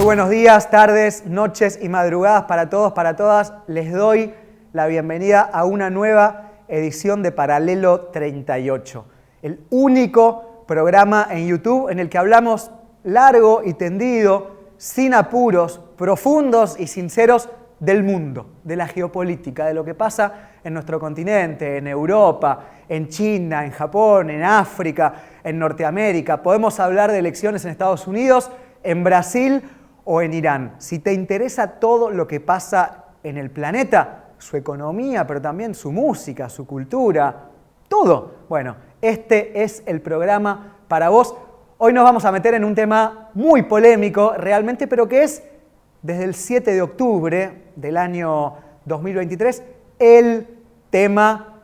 buenos días, tardes, noches y madrugadas para todos, para todas. Les doy la bienvenida a una nueva edición de Paralelo 38, el único programa en YouTube en el que hablamos largo y tendido, sin apuros, profundos y sinceros del mundo, de la geopolítica, de lo que pasa en nuestro continente, en Europa, en China, en Japón, en África, en Norteamérica. Podemos hablar de elecciones en Estados Unidos, en Brasil o en Irán. Si te interesa todo lo que pasa en el planeta, su economía, pero también su música, su cultura, todo, bueno, este es el programa para vos. Hoy nos vamos a meter en un tema muy polémico realmente, pero que es desde el 7 de octubre del año 2023 el tema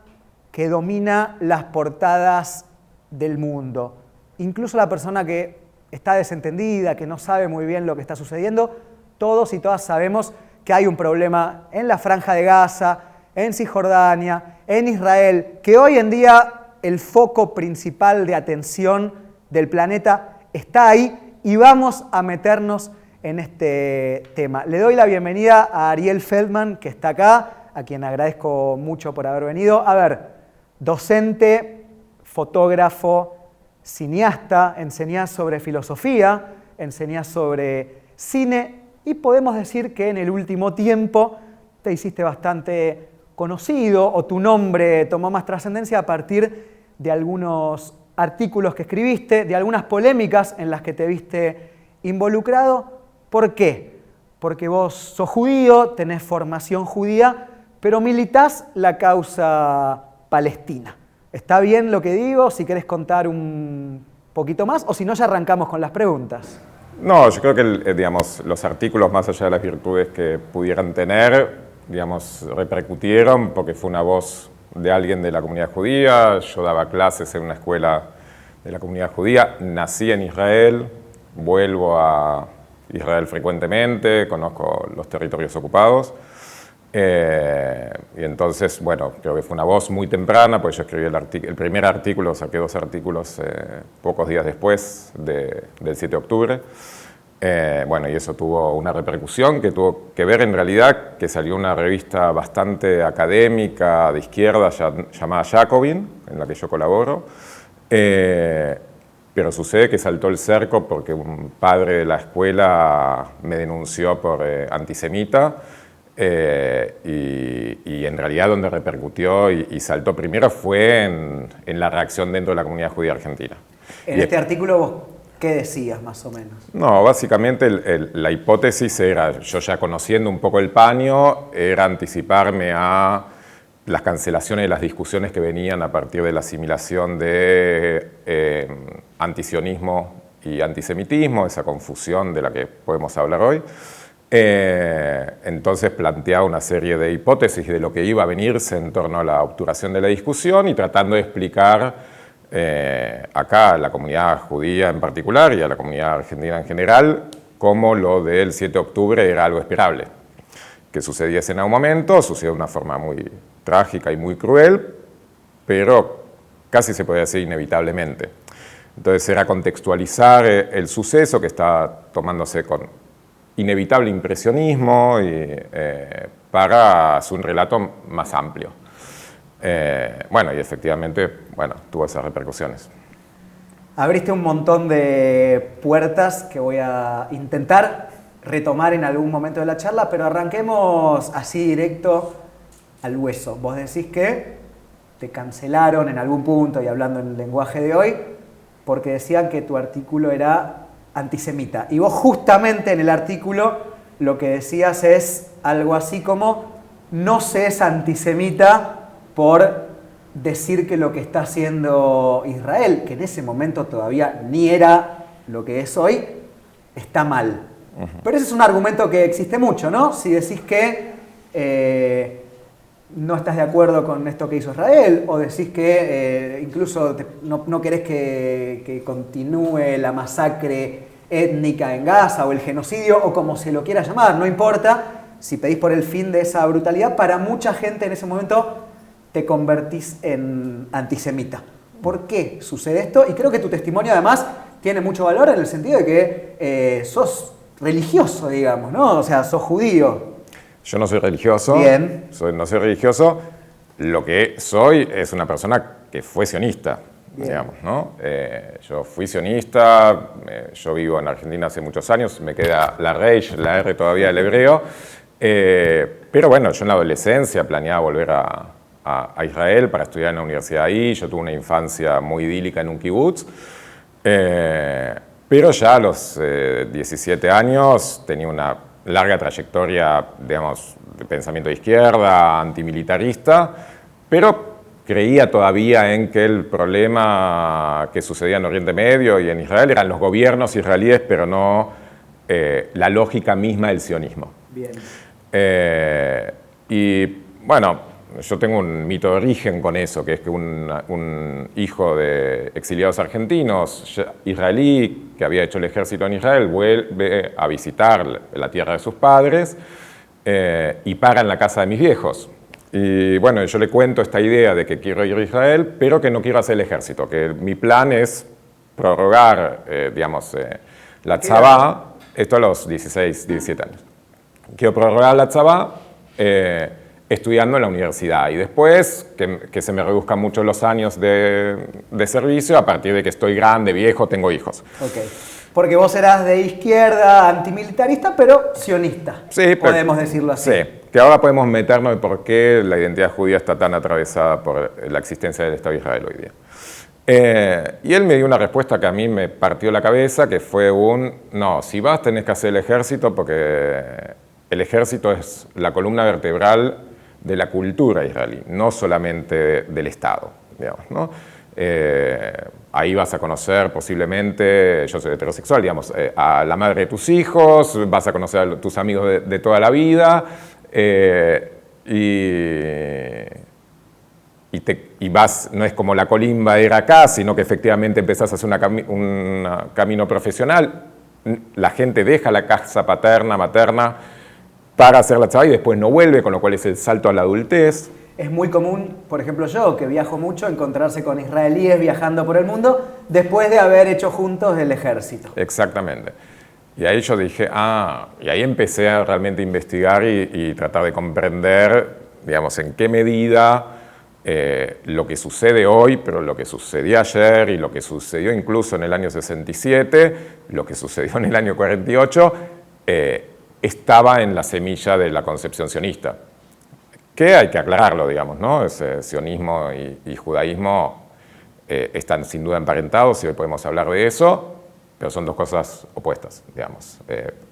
que domina las portadas del mundo. Incluso la persona que está desentendida, que no sabe muy bien lo que está sucediendo, todos y todas sabemos que hay un problema en la Franja de Gaza, en Cisjordania, en Israel, que hoy en día el foco principal de atención del planeta está ahí y vamos a meternos en este tema. Le doy la bienvenida a Ariel Feldman, que está acá, a quien agradezco mucho por haber venido. A ver, docente, fotógrafo, cineasta, enseñás sobre filosofía, enseñás sobre cine y podemos decir que en el último tiempo te hiciste bastante conocido o tu nombre tomó más trascendencia a partir de algunos artículos que escribiste, de algunas polémicas en las que te viste involucrado. ¿Por qué? Porque vos sos judío, tenés formación judía, pero militás la causa palestina. ¿Está bien lo que digo? Si querés contar un poquito más, o si no, ya arrancamos con las preguntas. No, yo creo que digamos, los artículos, más allá de las virtudes que pudieran tener, digamos, repercutieron porque fue una voz de alguien de la comunidad judía. Yo daba clases en una escuela de la comunidad judía, nací en Israel, vuelvo a Israel frecuentemente, conozco los territorios ocupados. Y entonces, bueno, creo que fue una voz muy temprana, porque yo escribí el primer artículo, saqué 2 artículos pocos días después del 7 de octubre. Bueno, y eso tuvo una repercusión que tuvo que ver en realidad que salió una revista bastante académica de izquierda llamada Jacobin, en la que yo colaboro. Pero sucede que saltó el cerco porque un padre de la escuela me denunció por antisemita. Y en realidad donde repercutió y saltó primero fue en la reacción dentro de la comunidad judía argentina. En este artículo vos, ¿qué decías más o menos? No, básicamente la hipótesis era, yo ya conociendo un poco el paño, era anticiparme a las cancelaciones de las discusiones que venían a partir de la asimilación de antisionismo y antisemitismo, esa confusión de la que podemos hablar hoy. Entonces planteaba una serie de hipótesis de lo que iba a venirse en torno a la obturación de la discusión y tratando de explicar acá a la comunidad judía en particular y a la comunidad argentina en general cómo lo del 7 de octubre era algo esperable. Que sucediese en algún momento, sucedió de una forma muy trágica y muy cruel, pero casi se podría decir inevitablemente. Entonces era contextualizar el suceso que está tomándose con inevitable impresionismo y, para hacer un relato más amplio. Bueno, y efectivamente, bueno, tuvo esas repercusiones. Abriste un montón de puertas que voy a intentar retomar en algún momento de la charla, pero arranquemos así directo al hueso. Vos decís que te cancelaron en algún punto, y hablando en el lenguaje de hoy, porque decían que tu artículo era antisemita. Y vos justamente en el artículo lo que decías es algo así como: no se es antisemita por decir que lo que está haciendo Israel, que en ese momento todavía ni era lo que es hoy, está mal. Pero ese es un argumento que existe mucho, ¿no? Si decís que no estás de acuerdo con esto que hizo Israel, o decís que incluso no querés que continúe la masacre étnica en Gaza o el genocidio o como se lo quiera llamar, no importa, si pedís por el fin de esa brutalidad, para mucha gente en ese momento te convertís en antisemita. ¿Por qué sucede esto? Y creo que tu testimonio además tiene mucho valor en el sentido de que sos religioso, digamos, ¿no? O sea, sos judío. Yo no soy religioso. Bien. No soy religioso. Lo que soy es una persona que fue sionista, digamos, ¿no? Yo fui sionista, yo vivo en Argentina hace muchos años, me queda la Reish, la R todavía del hebreo, pero bueno, yo en la adolescencia planeaba volver a Israel para estudiar en la universidad ahí. Yo tuve una infancia muy idílica en un kibutz, pero ya a los 17 años tenía una larga trayectoria, digamos, de pensamiento de izquierda, antimilitarista, pero creía todavía en que el problema que sucedía en Oriente Medio y en Israel eran los gobiernos israelíes, pero no la lógica misma del sionismo. Bien. Y bueno, yo tengo un mito de origen con eso, que es que un hijo de exiliados argentinos, israelí, que había hecho el ejército en Israel, vuelve a visitar la tierra de sus padres y para en la casa de mis viejos. Y bueno, yo le cuento esta idea de que quiero ir a Israel, pero que no quiero hacer el ejército, que mi plan es prorrogar, la tzavá, esto a los 16, 17 años. Quiero prorrogar la tzavá estudiando en la universidad y después que se me reduzcan mucho los años de servicio a partir de que estoy grande, viejo, tengo hijos. Ok. Porque vos eras de izquierda, antimilitarista, pero sionista. Sí, podemos decirlo así. Sí, que ahora podemos meternos en por qué la identidad judía está tan atravesada por la existencia del Estado de Israel hoy día. Y él me dio una respuesta que a mí me partió la cabeza, que fue no, si vas tenés que hacer el ejército porque el ejército es la columna vertebral de la cultura israelí, no solamente del Estado, digamos, ¿no? Ahí vas a conocer posiblemente, yo soy heterosexual, digamos, a la madre de tus hijos, vas a conocer a tus amigos de toda la vida y vas, no es como la colimba era acá, sino que efectivamente empezás a hacer un camino profesional. La gente deja la casa paterna, materna, para hacer la tzavá y después no vuelve, con lo cual es el salto a la adultez. Es muy común, por ejemplo yo, que viajo mucho, encontrarse con israelíes viajando por el mundo después de haber hecho juntos el ejército. Exactamente. Y ahí yo dije, y ahí empecé a realmente investigar y tratar de comprender, digamos, en qué medida lo que sucede hoy, pero lo que sucedió ayer y lo que sucedió incluso en el año 67, lo que sucedió en el año 48, estaba en la semilla de la concepción sionista. Que hay que aclararlo, digamos, ¿no? Sionismo y judaísmo están sin duda emparentados, y hoy podemos hablar de eso, pero son dos cosas opuestas, digamos.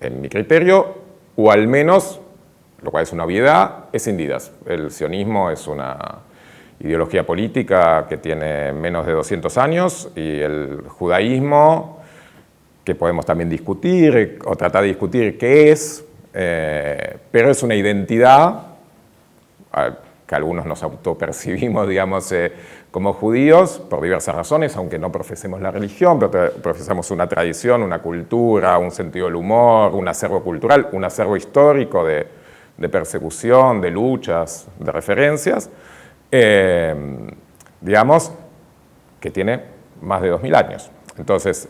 En mi criterio, o al menos, lo cual es una obviedad, escindidas. El sionismo es una ideología política que tiene menos de 200 años, y el judaísmo, que podemos también discutir o tratar de discutir qué es, pero es una identidad que algunos nos autopercibimos, digamos, como judíos por diversas razones, aunque no profesemos la religión, pero profesamos una tradición, una cultura, un sentido del humor, un acervo cultural, un acervo histórico de persecución, de luchas, de referencias, digamos, que tiene más de 2000 años. Entonces,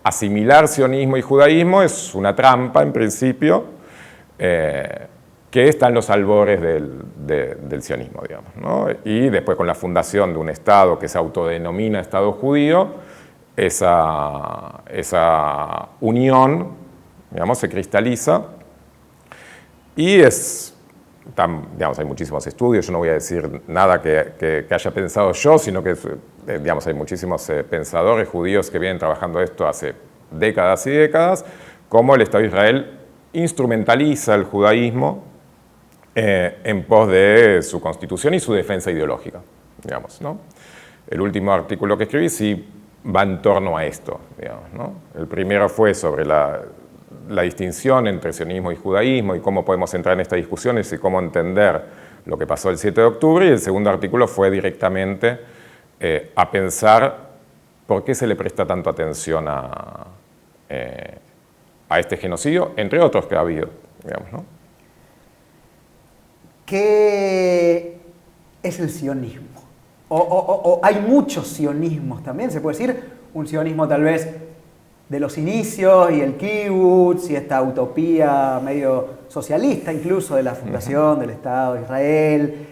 asimilar sionismo y judaísmo es una trampa, en principio, que está en los albores del sionismo, digamos, ¿no? Y después, con la fundación de un Estado que se autodenomina Estado judío, esa unión, digamos, se cristaliza y digamos, hay muchísimos estudios, yo no voy a decir nada que haya pensado yo, sino que, digamos, hay muchísimos pensadores judíos que vienen trabajando esto hace décadas y décadas, cómo el Estado de Israel instrumentaliza el judaísmo en pos de su constitución y su defensa ideológica, digamos, ¿no? El último artículo que escribí sí va en torno a esto, digamos, ¿no? El primero fue sobre la distinción entre sionismo y judaísmo y cómo podemos entrar en estas discusiones y cómo entender lo que pasó el 7 de octubre, y el segundo artículo fue directamente a pensar por qué se le presta tanto atención a este genocidio, entre otros que ha habido, digamos, ¿no? ¿Qué es el sionismo? O hay muchos sionismos también, se puede decir, un sionismo tal vez de los inicios y el kibutz y esta utopía medio socialista incluso de la fundación del Estado de Israel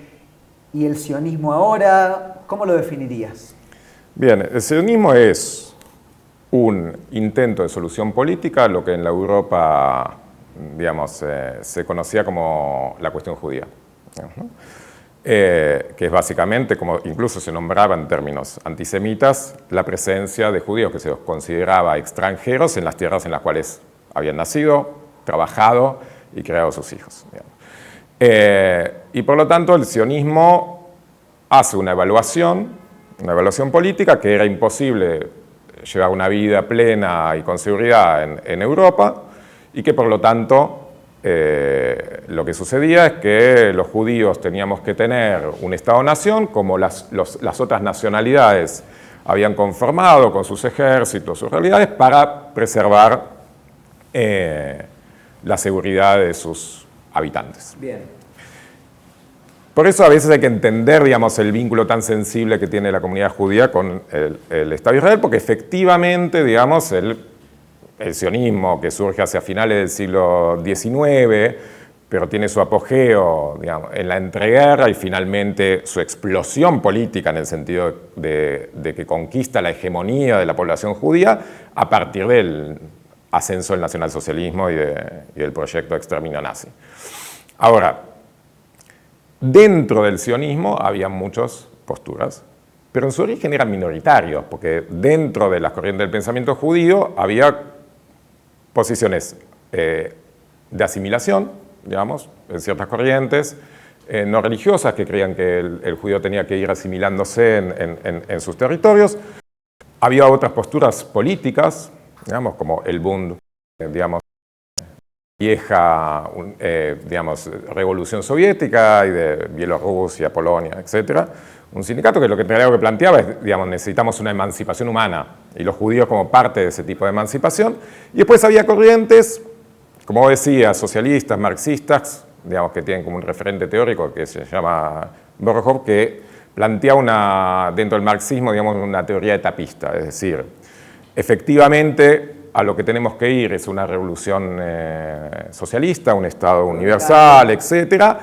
y el sionismo ahora, ¿cómo lo definirías? Bien, el sionismo es un intento de solución política a lo que en la Europa, digamos, se conocía como la cuestión judía, ¿no? Que es básicamente, como incluso se nombraba en términos antisemitas, la presencia de judíos que se los consideraba extranjeros en las tierras en las cuales habían nacido, trabajado y creado sus hijos. Y por lo tanto el sionismo hace una evaluación política que era imposible llevar una vida plena y con seguridad en Europa y que por lo tanto lo que sucedía es que los judíos teníamos que tener un Estado-nación como las otras nacionalidades habían conformado con sus ejércitos, sus realidades, para preservar la seguridad de sus habitantes. Bien. Por eso a veces hay que entender, digamos, el vínculo tan sensible que tiene la comunidad judía con el Estado de Israel, porque efectivamente, digamos, el sionismo que surge hacia finales del siglo XIX, pero tiene su apogeo, digamos, en la entreguerra y finalmente su explosión política en el sentido de que conquista la hegemonía de la población judía a partir del ascenso del nacionalsocialismo y del proyecto de exterminio nazi. Ahora, dentro del sionismo había muchas posturas, pero en su origen eran minoritarios, porque dentro de las corrientes del pensamiento judío había posiciones de asimilación, digamos, en ciertas corrientes, no religiosas que creían que el judío tenía que ir asimilándose en sus territorios. Había otras posturas políticas, digamos, como el Bund, digamos, vieja, digamos, revolución soviética y de Bielorrusia, Polonia, etc. Un sindicato que lo que planteaba es, digamos, necesitamos una emancipación humana y los judíos como parte de ese tipo de emancipación. Y después había corrientes, como decía, socialistas, marxistas, digamos, que tienen como un referente teórico que se llama Borjov, que plantea dentro del marxismo, digamos, una teoría etapista, es decir, efectivamente a lo que tenemos que ir es una revolución socialista, un Estado universal, etcétera,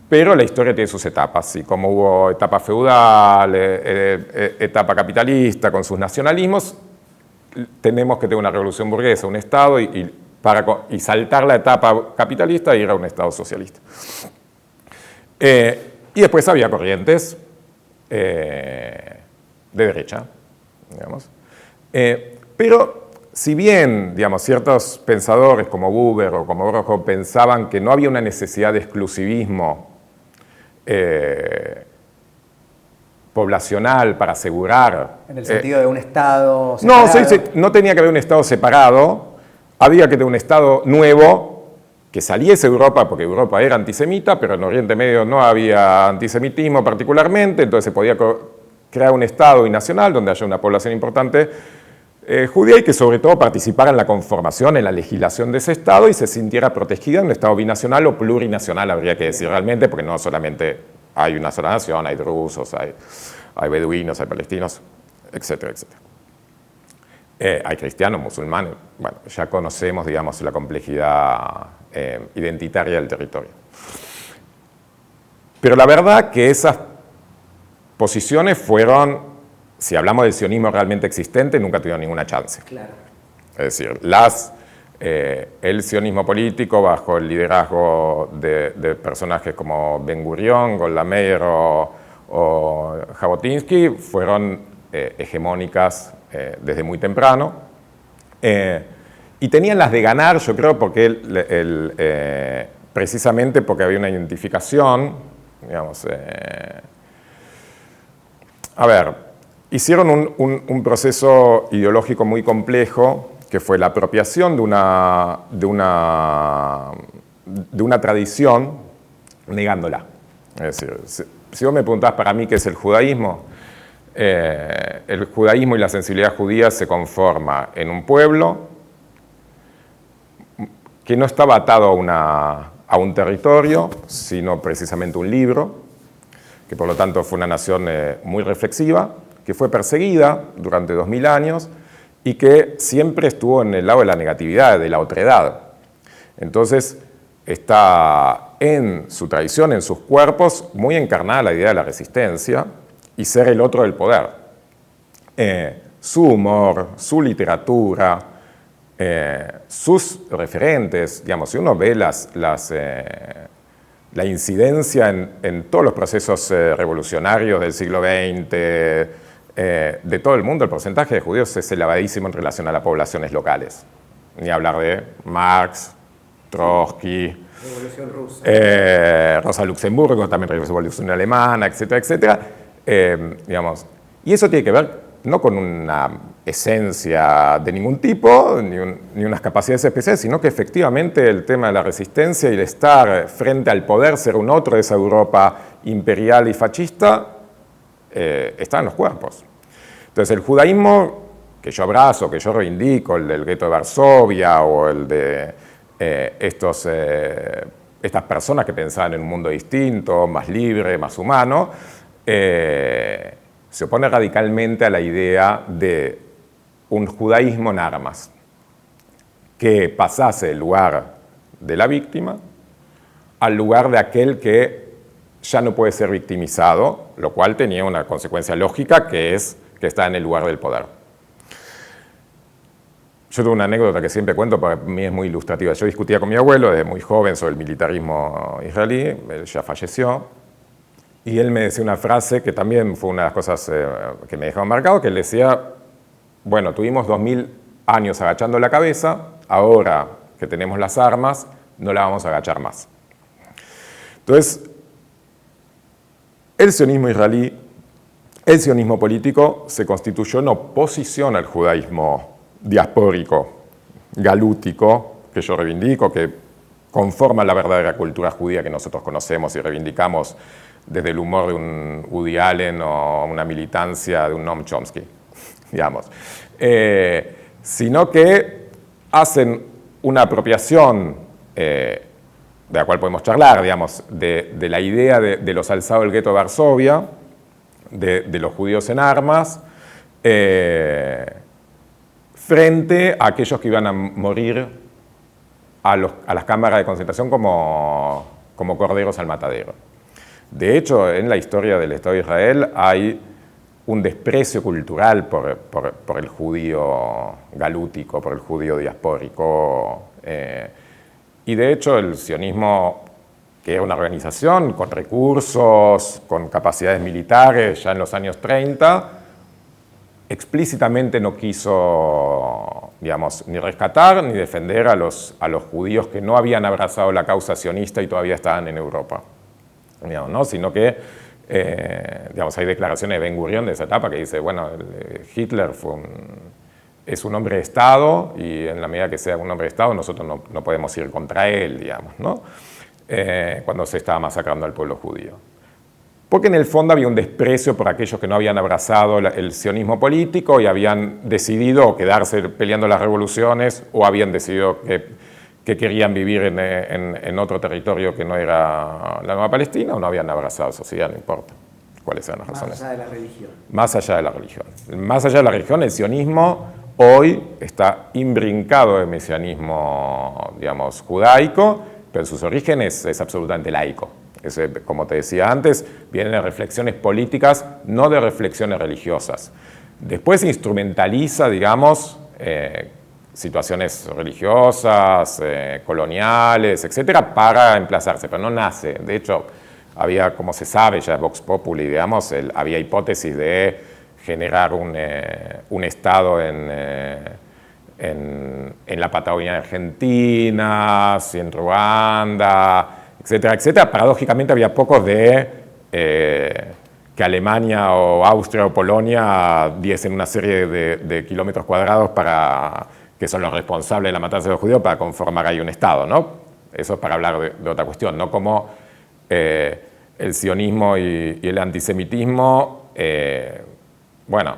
pero la historia tiene sus etapas, y como hubo etapa feudal, etapa capitalista, con sus nacionalismos, tenemos que tener una revolución burguesa, un Estado, y saltar la etapa capitalista e ir a un Estado socialista. Y después había corrientes de derecha, digamos. Pero si bien, digamos, ciertos pensadores como Buber o como Borjov pensaban que no había una necesidad de exclusivismo poblacional para asegurar... En el sentido de un Estado separado. No, no tenía que haber un Estado separado, había que tener un Estado nuevo que saliese de Europa, porque Europa era antisemita, pero en Oriente Medio no había antisemitismo particularmente, entonces se podía crear un Estado binacional donde haya una población importante judía y que sobre todo participara en la conformación, en la legislación de ese Estado y se sintiera protegida en un Estado binacional o plurinacional, habría que decir realmente, porque no solamente hay una sola nación, hay drusos, hay beduinos, hay palestinos, etcétera, etcétera. Hay cristianos, musulmanes, bueno, ya conocemos, digamos, la complejidad identitaria del territorio. Pero la verdad que esas posiciones fueron, si hablamos del sionismo realmente existente, nunca tuvieron ninguna chance. Claro. Es decir, el sionismo político bajo el liderazgo de personajes como Ben Gurión, Golda Meir o Jabotinsky fueron hegemónicas desde muy temprano. Y tenían las de ganar, yo creo, porque precisamente porque había una identificación, digamos, hicieron un proceso ideológico muy complejo, que fue la apropiación de una tradición, negándola. Es decir, si vos me preguntás para mí qué es el judaísmo y la sensibilidad judía se conforma en un pueblo que no estaba atado a un territorio, sino precisamente un libro, que por lo tanto fue una nación muy reflexiva, que fue perseguida durante 2000 años y que siempre estuvo en el lado de la negatividad, de la otredad. Entonces, está en su tradición, en sus cuerpos, muy encarnada la idea de la resistencia y ser el otro del poder. Su humor, su literatura, sus referentes, digamos, si uno ve la incidencia en todos los procesos revolucionarios del siglo XX, de todo el mundo, el porcentaje de judíos es elevadísimo en relación a las poblaciones locales. Ni hablar de Marx, Trotsky, Revolución Rusa, Rosa Luxemburgo, también Revolución Alemana, etcétera, etcétera. Digamos, y eso tiene que ver no con una esencia de ningún tipo, ni unas capacidades especiales, sino que efectivamente el tema de la resistencia y el estar frente al poder, ser un otro de esa Europa imperial y fascista, está en los cuerpos. Entonces el judaísmo que yo abrazo, que yo reivindico, el del gueto de Varsovia o el de estas personas que pensaban en un mundo distinto, más libre, más humano, se opone radicalmente a la idea de un judaísmo en armas, que pasase del lugar de la víctima al lugar de aquel que ya no puede ser victimizado, lo cual tenía una consecuencia lógica, que es que está en el lugar del poder. Yo tengo una anécdota que siempre cuento, para mí es muy ilustrativa. Yo discutía con mi abuelo desde muy joven sobre el militarismo israelí, él ya falleció, y él me decía una frase que también fue una de las cosas que me dejaron marcado, que él decía, bueno, tuvimos 2000 años agachando la cabeza, ahora que tenemos las armas, no la vamos a agachar más. Entonces, el sionismo israelí, el sionismo político, se constituyó en oposición al judaísmo diaspórico, galútico, que yo reivindico, que conforma la verdadera cultura judía que nosotros conocemos y reivindicamos desde el humor de un Woody Allen o una militancia de un Noam Chomsky, digamos. Sino que hacen una apropiación, de la cual podemos charlar, digamos, de la idea de los alzados del gueto de Varsovia, de los judíos en armas, frente a aquellos que iban a morir a las cámaras de concentración como corderos al matadero. De hecho, en la historia del Estado de Israel hay un desprecio cultural por el judío galútico, por el judío diaspórico. Y de hecho el sionismo, que es una organización con recursos, con capacidades militares ya en los años 30, explícitamente no quiso, digamos, ni rescatar ni defender a los judíos que no habían abrazado la causa sionista y todavía estaban en Europa. Digamos, ¿no? Sino que, digamos, hay declaraciones de Ben Gurión de esa etapa que dice, bueno, Hitler es un hombre de Estado y en la medida que sea un hombre de Estado nosotros no podemos ir contra él, digamos, ¿no? Cuando se estaba masacrando al pueblo judío. Porque en el fondo había un desprecio por aquellos que no habían abrazado el sionismo político y habían decidido quedarse peleando las revoluciones o habían decidido que querían vivir en otro territorio que no era la Nueva Palestina o no habían abrazado sociedad, no importa cuáles eran las razones. Más allá de la religión. Más allá de la religión. Más allá de la religión, el sionismo hoy está imbrincado de mesianismo, digamos, judaico, pero en sus orígenes es absolutamente laico. Como te decía antes, vienen de reflexiones políticas, no de reflexiones religiosas. Después se instrumentaliza, digamos, situaciones religiosas, coloniales, etcétera, para emplazarse, pero no nace. De hecho, había, como se sabe ya, Vox Populi, digamos, había hipótesis de generar un Estado en la Patagonia Argentina, en Ruanda, etcétera, etcétera. Paradójicamente había pocos de que Alemania o Austria o Polonia diesen una serie de kilómetros cuadrados que son los responsables de la matanza de los judíos para conformar ahí un Estado, ¿no? Eso es para hablar de otra cuestión, no como el sionismo y el antisemitismo, bueno,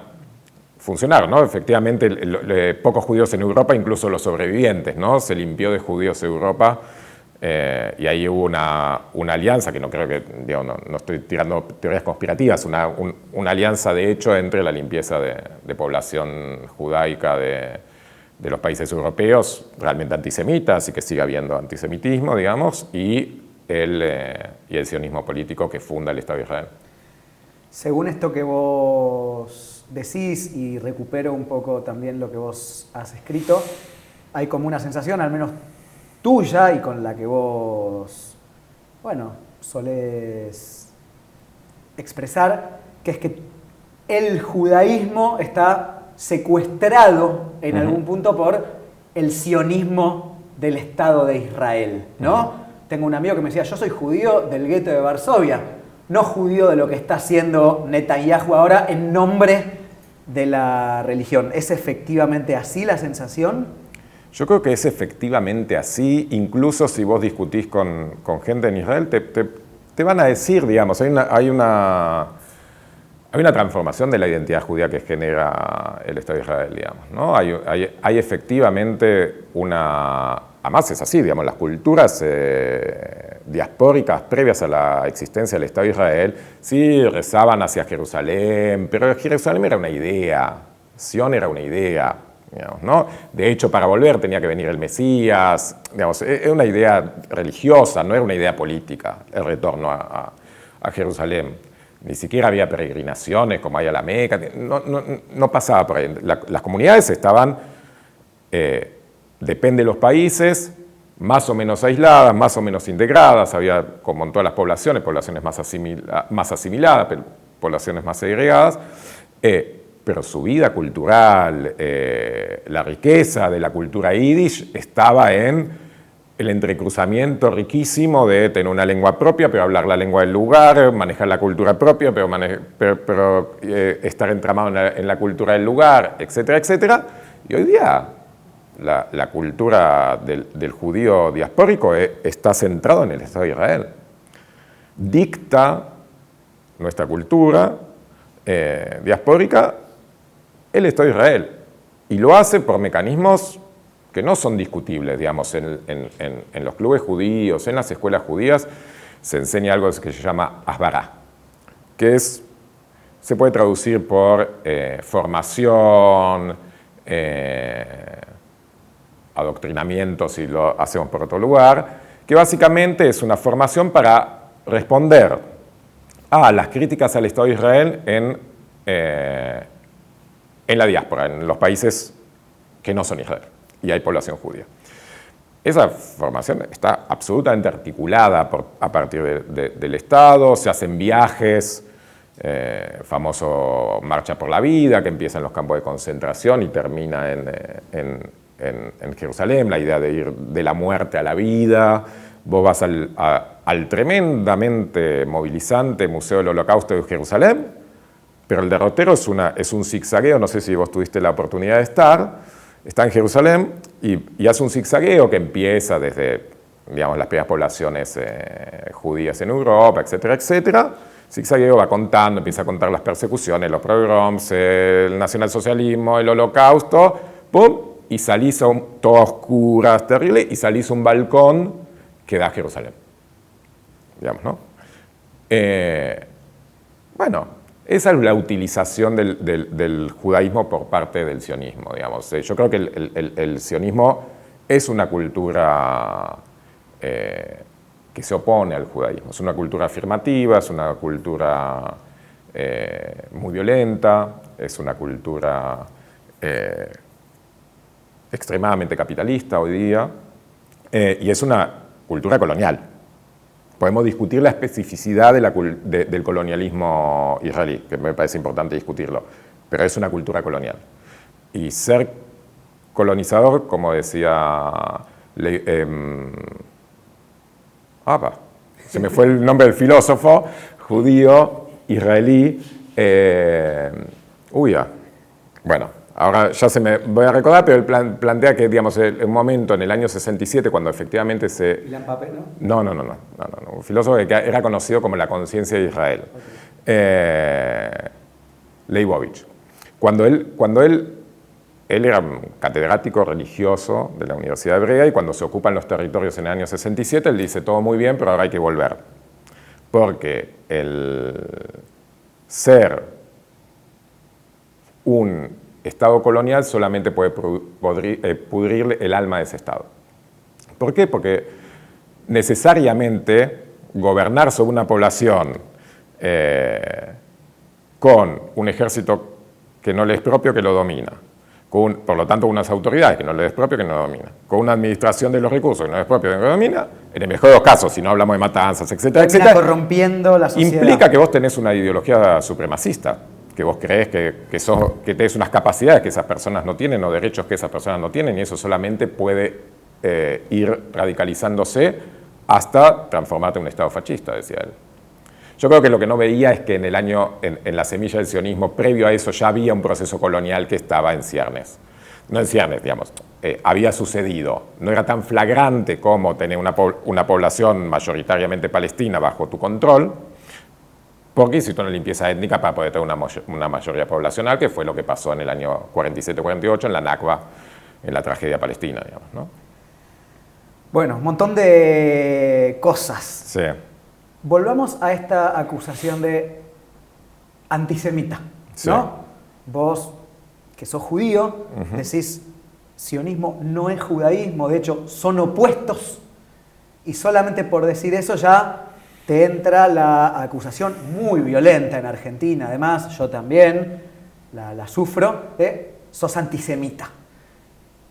funcionaron, ¿no? Efectivamente, pocos judíos en Europa, incluso los sobrevivientes, ¿no? Se limpió de judíos Europa Y ahí hubo una alianza, que no creo que, digamos, no estoy tirando teorías conspirativas, una alianza de hecho entre la limpieza de población judaica de los países europeos, realmente antisemitas, y que sigue habiendo antisemitismo, digamos, y el sionismo político que funda el Estado de Israel. Según esto que vos decís, y recupero un poco también lo que vos has escrito, hay como una sensación, al menos tuya y con la que vos, bueno, solés expresar, que es que el judaísmo está secuestrado en algún punto por el sionismo del Estado de Israel, ¿no? Tengo un amigo que me decía, yo soy judío del gueto de Varsovia, no judío de lo que está haciendo Netanyahu ahora en nombre de la religión. ¿Es efectivamente así la sensación? Yo creo que es efectivamente así, incluso si vos discutís con gente en Israel, te van a decir, digamos, hay una transformación de la identidad judía que genera el Estado de Israel, digamos, ¿no? Hay efectivamente además es así, digamos, las culturas diaspóricas previas a la existencia del Estado de Israel sí rezaban hacia Jerusalén, pero Jerusalén era una idea, Sion era una idea, digamos, ¿no? De hecho, para volver tenía que venir el Mesías, digamos, era una idea religiosa, no era una idea política, el retorno a Jerusalén. Ni siquiera había peregrinaciones como hay a la Meca, no pasaba por ahí. Las comunidades estaban, depende de los países, más o menos aisladas, más o menos integradas, había, como en todas las poblaciones más asimiladas, poblaciones más segregadas, pero su vida cultural, la riqueza de la cultura yiddish estaba en el entrecruzamiento riquísimo de tener una lengua propia, pero hablar la lengua del lugar, manejar la cultura propia, pero estar entramado en la cultura del lugar, etcétera, etcétera. Y hoy día la cultura del judío diaspórico está centrado en el Estado de Israel. Dicta nuestra cultura diaspórica el Estado de Israel, y lo hace por mecanismos que no son discutibles, digamos, en los clubes judíos, en las escuelas judías, se enseña algo que se llama asbará, que se puede traducir por formación, adoctrinamiento, si lo hacemos por otro lugar, que básicamente es una formación para responder a las críticas al Estado de Israel en la diáspora, en los países que no son Israel, y hay población judía. Esa formación está absolutamente articulada a partir del Estado, se hacen viajes, famoso Marcha por la Vida, que empieza en los campos de concentración y termina en Jerusalén, la idea de ir de la muerte a la vida. Vos vas al tremendamente movilizante Museo del Holocausto de Jerusalén, pero el derrotero es un zigzagueo, no sé si vos tuviste la oportunidad de está en Jerusalén y hace un zigzagueo que empieza desde, digamos, las primeras poblaciones judías en Europa, etcétera, etcétera. Zigzagueo va contando, empieza a contar las persecuciones, los pogroms, el nacionalsocialismo, el holocausto, ¡pum! Y salís todo a oscuras, terrible, y salís a un balcón que da a Jerusalén. Digamos, ¿no? Bueno, esa es la utilización del judaísmo por parte del sionismo, digamos. Yo creo que el sionismo es una cultura que se opone al judaísmo. Es una cultura afirmativa, es una cultura muy violenta, es una cultura extremadamente capitalista hoy día, y es una cultura colonial. Podemos discutir la especificidad del colonialismo israelí, que me parece importante discutirlo, pero es una cultura colonial. Y ser colonizador, como decía... se me fue el nombre del filósofo judío israelí. Bueno, ahora ya se me voy a recordar, pero él plantea que, digamos, un momento en el año 67, cuando efectivamente ¿Ilan Pappé, no? No, un filósofo que era conocido como la conciencia de Israel. Okay. Leibovich. Cuando él él era un catedrático religioso de la Universidad Hebrea y cuando se ocupan los territorios en el año 67, él dice, todo muy bien, pero ahora hay que volver. Porque el ser un Estado colonial solamente puede pudrirle el alma de ese Estado. ¿Por qué? Porque necesariamente gobernar sobre una población con un ejército que no le es propio, que lo domina, por lo tanto unas autoridades que no le es propio, que no lo domina, con una administración de los recursos que no le es propio, que no lo domina, en el mejor de los casos, si no hablamos de matanzas, etcétera, etcétera, corrompiendo la sociedad. Implica que vos tenés una ideología supremacista, que vos creés que tenés unas capacidades que esas personas no tienen o derechos que esas personas no tienen y eso solamente puede ir radicalizándose hasta transformarte en un Estado fascista, decía él. Yo creo que lo que no veía es que en la semilla del sionismo, previo a eso, ya había un proceso colonial que estaba en ciernes. No en ciernes, digamos, había sucedido. No era tan flagrante como tener una población mayoritariamente palestina bajo tu control, porque hiciste una limpieza étnica para poder tener una mayoría poblacional, que fue lo que pasó en el año 47-48, en la Nakba, en la tragedia palestina, digamos, ¿no? Bueno, un montón de cosas. Sí. Volvamos a esta acusación de antisemita, Sí. ¿no? Vos, que sos judío, decís, sionismo no es judaísmo, de hecho son opuestos, y solamente por decir eso ya te entra la acusación muy violenta en Argentina, además yo también la sufro, sos antisemita.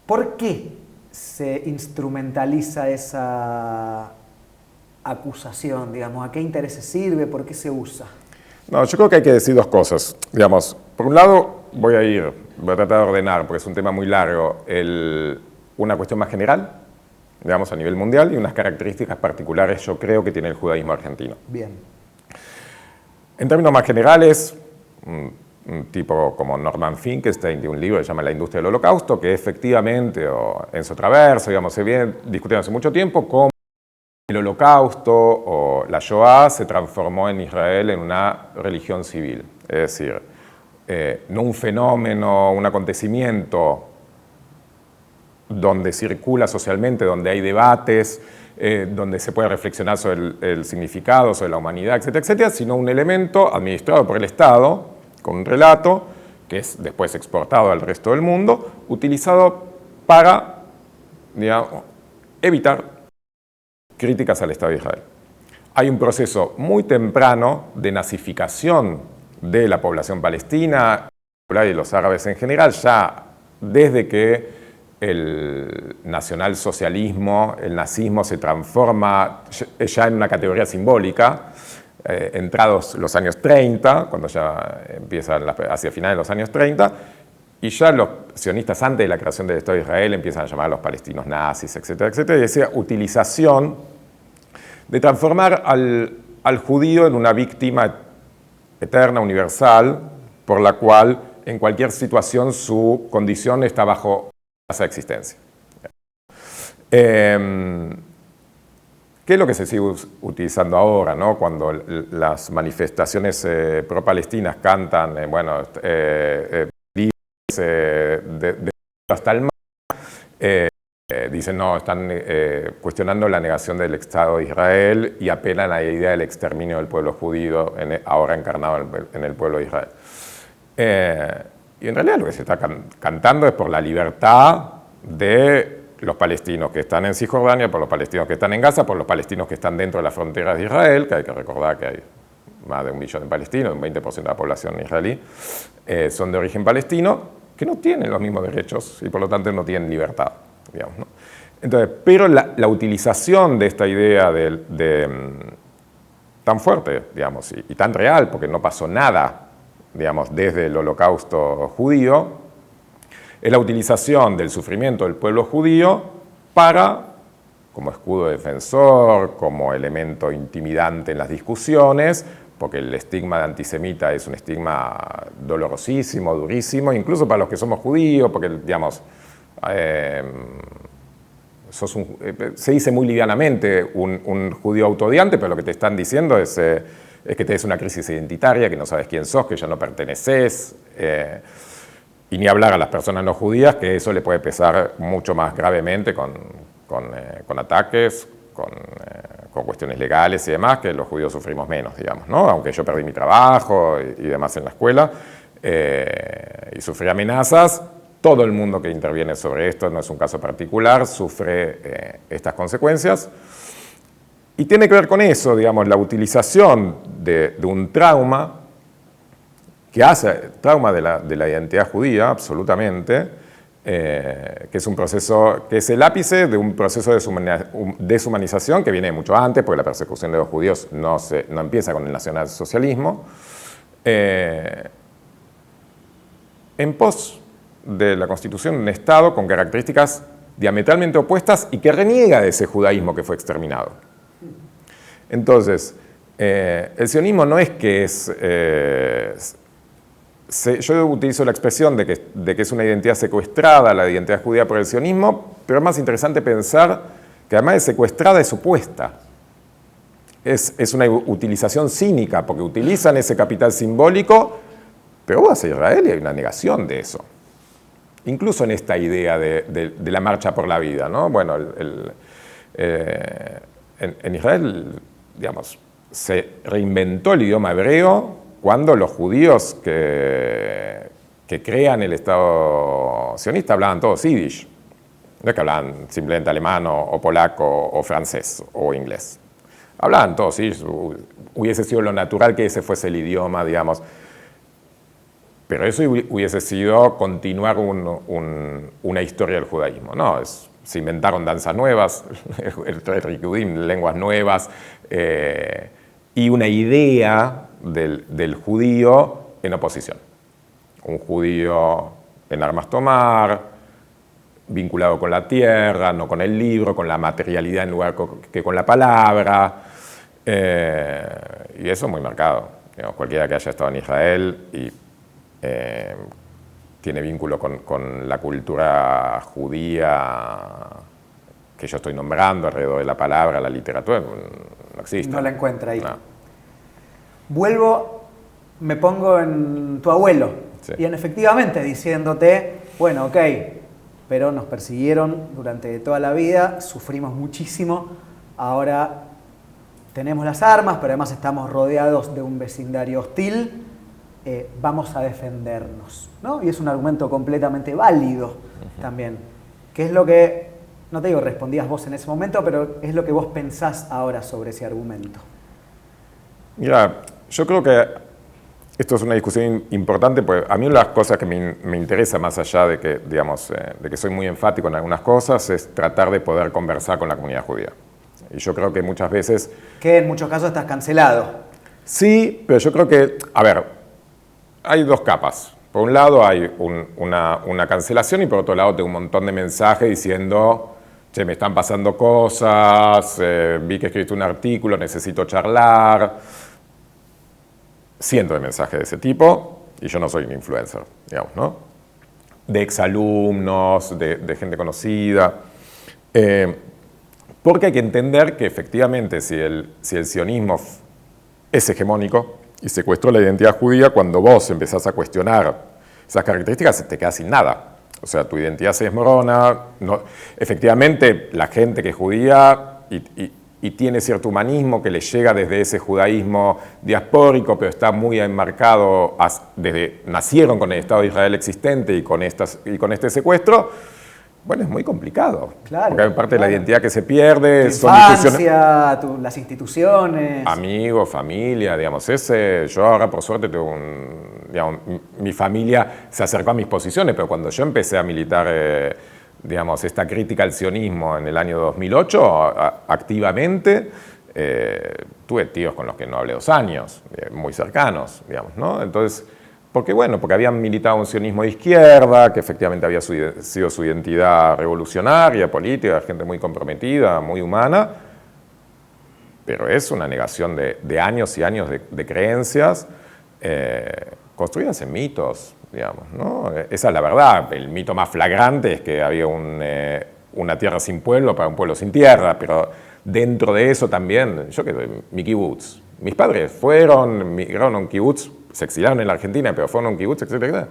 ¿Por qué se instrumentaliza esa acusación, digamos? ¿A qué intereses sirve? ¿Por qué se usa? No, yo creo que hay que decir dos cosas. Digamos, por un lado, voy a tratar de ordenar, porque es un tema muy largo, una cuestión más general, digamos, a nivel mundial, y unas características particulares, yo creo, que tiene el judaísmo argentino. Bien. En términos más generales, un tipo como Norman Finkelstein, de un libro que se llama La industria del holocausto, que efectivamente, o Enzo Traverso, digamos, se viene discutiendo hace mucho tiempo cómo el holocausto o la Shoah se transformó en Israel en una religión civil. Es decir, no un fenómeno, un acontecimiento donde circula socialmente, donde hay debates, donde se puede reflexionar sobre el significado, sobre la humanidad, etcétera, etcétera, sino un elemento administrado por el Estado, con un relato, que es después exportado al resto del mundo, utilizado para, digamos, evitar críticas al Estado de Israel. Hay un proceso muy temprano de nazificación de la población palestina y de los árabes en general, ya desde que el nacionalsocialismo, el nazismo se transforma ya en una categoría simbólica, entrados los años 30, cuando ya empiezan hacia finales de los años 30, y ya los sionistas antes de la creación del Estado de Israel empiezan a llamar a los palestinos nazis, etcétera, etcétera, y esa utilización de transformar al judío en una víctima eterna, universal, por la cual en cualquier situación su condición está bajo esa existencia. ¿Qué es lo que se sigue utilizando ahora, ¿no? Cuando las manifestaciones pro-palestinas cantan, hasta el mar, dicen no, están cuestionando la negación del Estado de Israel y apelan a la idea del exterminio del pueblo judío, ahora encarnado en el pueblo de Israel. Y en realidad lo que se está cantando es por la libertad de los palestinos que están en Cisjordania, por los palestinos que están en Gaza, por los palestinos que están dentro de las fronteras de Israel, que hay que recordar que hay más de 1 millón de palestinos, un 20% de la población israelí, son de origen palestino, que no tienen los mismos derechos y por lo tanto no tienen libertad, digamos, ¿no? Entonces, pero la utilización de esta idea tan fuerte, digamos, y tan real, porque no pasó nada, digamos, desde el holocausto judío, es la utilización del sufrimiento del pueblo judío como escudo defensor, como elemento intimidante en las discusiones, porque el estigma de antisemita es un estigma dolorosísimo, durísimo, incluso para los que somos judíos, porque, digamos, se dice muy livianamente un judío autodiante, pero lo que te están diciendo es que tenés una crisis identitaria, que no sabes quién sos, que ya no perteneces. y ni hablar a las personas no judías, que eso le puede pesar mucho más gravemente con ataques, con cuestiones legales y demás, que los judíos sufrimos menos, digamos, ¿no? Aunque yo perdí mi trabajo y demás en la escuela, y sufrí amenazas, todo el mundo que interviene sobre esto, no es un caso particular, sufre estas consecuencias. Y tiene que ver con eso, digamos, la utilización de un trauma que hace trauma de la identidad judía, absolutamente, que es un proceso, que es el ápice de un proceso de deshumanización que viene mucho antes, porque la persecución de los judíos no empieza con el nacionalsocialismo, en pos de la constitución de un Estado con características diametralmente opuestas y que reniega de ese judaísmo que fue exterminado. Entonces, el sionismo no es que yo utilizo la expresión de que es una identidad secuestrada, la identidad judía por el sionismo, pero es más interesante pensar que además de secuestrada es supuesta. Es una utilización cínica, porque utilizan ese capital simbólico, pero vos vas a Israel y hay una negación de eso. Incluso en esta idea de la marcha por la vida, ¿no? Bueno, en Israel, digamos, se reinventó el idioma hebreo cuando los judíos que crean el Estado sionista hablaban todos yiddish. No es que hablaban simplemente alemán o polaco o francés o inglés. Hablaban todos yiddish. Hubiese sido lo natural que ese fuese el idioma, digamos. Pero eso hubiese sido continuar una historia del judaísmo. No, se inventaron danzas nuevas, el Rikudim, lenguas nuevas, y una idea del judío en oposición. Un judío en armas tomar, vinculado con la tierra, no con el libro, con la materialidad en lugar que con la palabra. Y eso es muy marcado. Digamos, cualquiera que haya estado en Israel y tiene vínculo con la cultura judía que yo estoy nombrando alrededor de la palabra, la literatura, no existe. No la encuentra ahí. No. Vuelvo, me pongo en tu abuelo, Sí. y efectivamente diciéndote, bueno, ok, pero nos persiguieron durante toda la vida, sufrimos muchísimo, ahora tenemos las armas, pero además estamos rodeados de un vecindario hostil, vamos a defendernos, ¿no? Y es un argumento completamente válido también, que es lo que, no te digo respondías vos en ese momento, pero es lo que vos pensás ahora sobre ese argumento. Mira, yo creo que esto es una discusión importante, porque a mí una de las cosas que me interesa, más allá de que, digamos, de que soy muy enfático en algunas cosas, es tratar de poder conversar con la comunidad judía. Y yo creo que muchas veces... Que en muchos casos estás cancelado. Sí, pero yo creo que, a ver, hay dos capas. Por un lado hay una cancelación y por otro lado tengo un montón de mensajes diciendo, che, me están pasando cosas, vi que escribiste un artículo, necesito charlar. Cientos de mensajes de ese tipo, y yo no soy un influencer, digamos, ¿no? De exalumnos, de gente conocida. Porque hay que entender que efectivamente si el sionismo es hegemónico y secuestró la identidad judía, cuando vos empezás a cuestionar esas características te quedás sin nada. O sea, tu identidad se desmorona. No, efectivamente, la gente que es judía y tiene cierto humanismo que le llega desde ese judaísmo diaspórico, pero está muy enmarcado, nacieron con el Estado de Israel existente y con este secuestro. Bueno, es muy complicado. Claro, porque hay parte de la identidad que se pierde. Tu infancia, las instituciones. Amigos, familia, digamos. Yo ahora, por suerte, tengo mi familia se acercó a mis posiciones, pero cuando yo empecé a militar, digamos, esta crítica al sionismo en el año 2008, activamente, tuve tíos con los que no hablé 2 años, muy cercanos, digamos, ¿no? Entonces... Porque habían militado un sionismo de izquierda, que efectivamente había sido su identidad revolucionaria, política, gente muy comprometida, muy humana, pero es una negación de años y años de creencias construidas en mitos, digamos, ¿no? Esa es la verdad. El mito más flagrante es que había una tierra sin pueblo para un pueblo sin tierra, pero dentro de eso también, mi kibutz. Mis padres migraron a un kibutz, se exilaron en la Argentina, pero fueron a un kibutz, etc.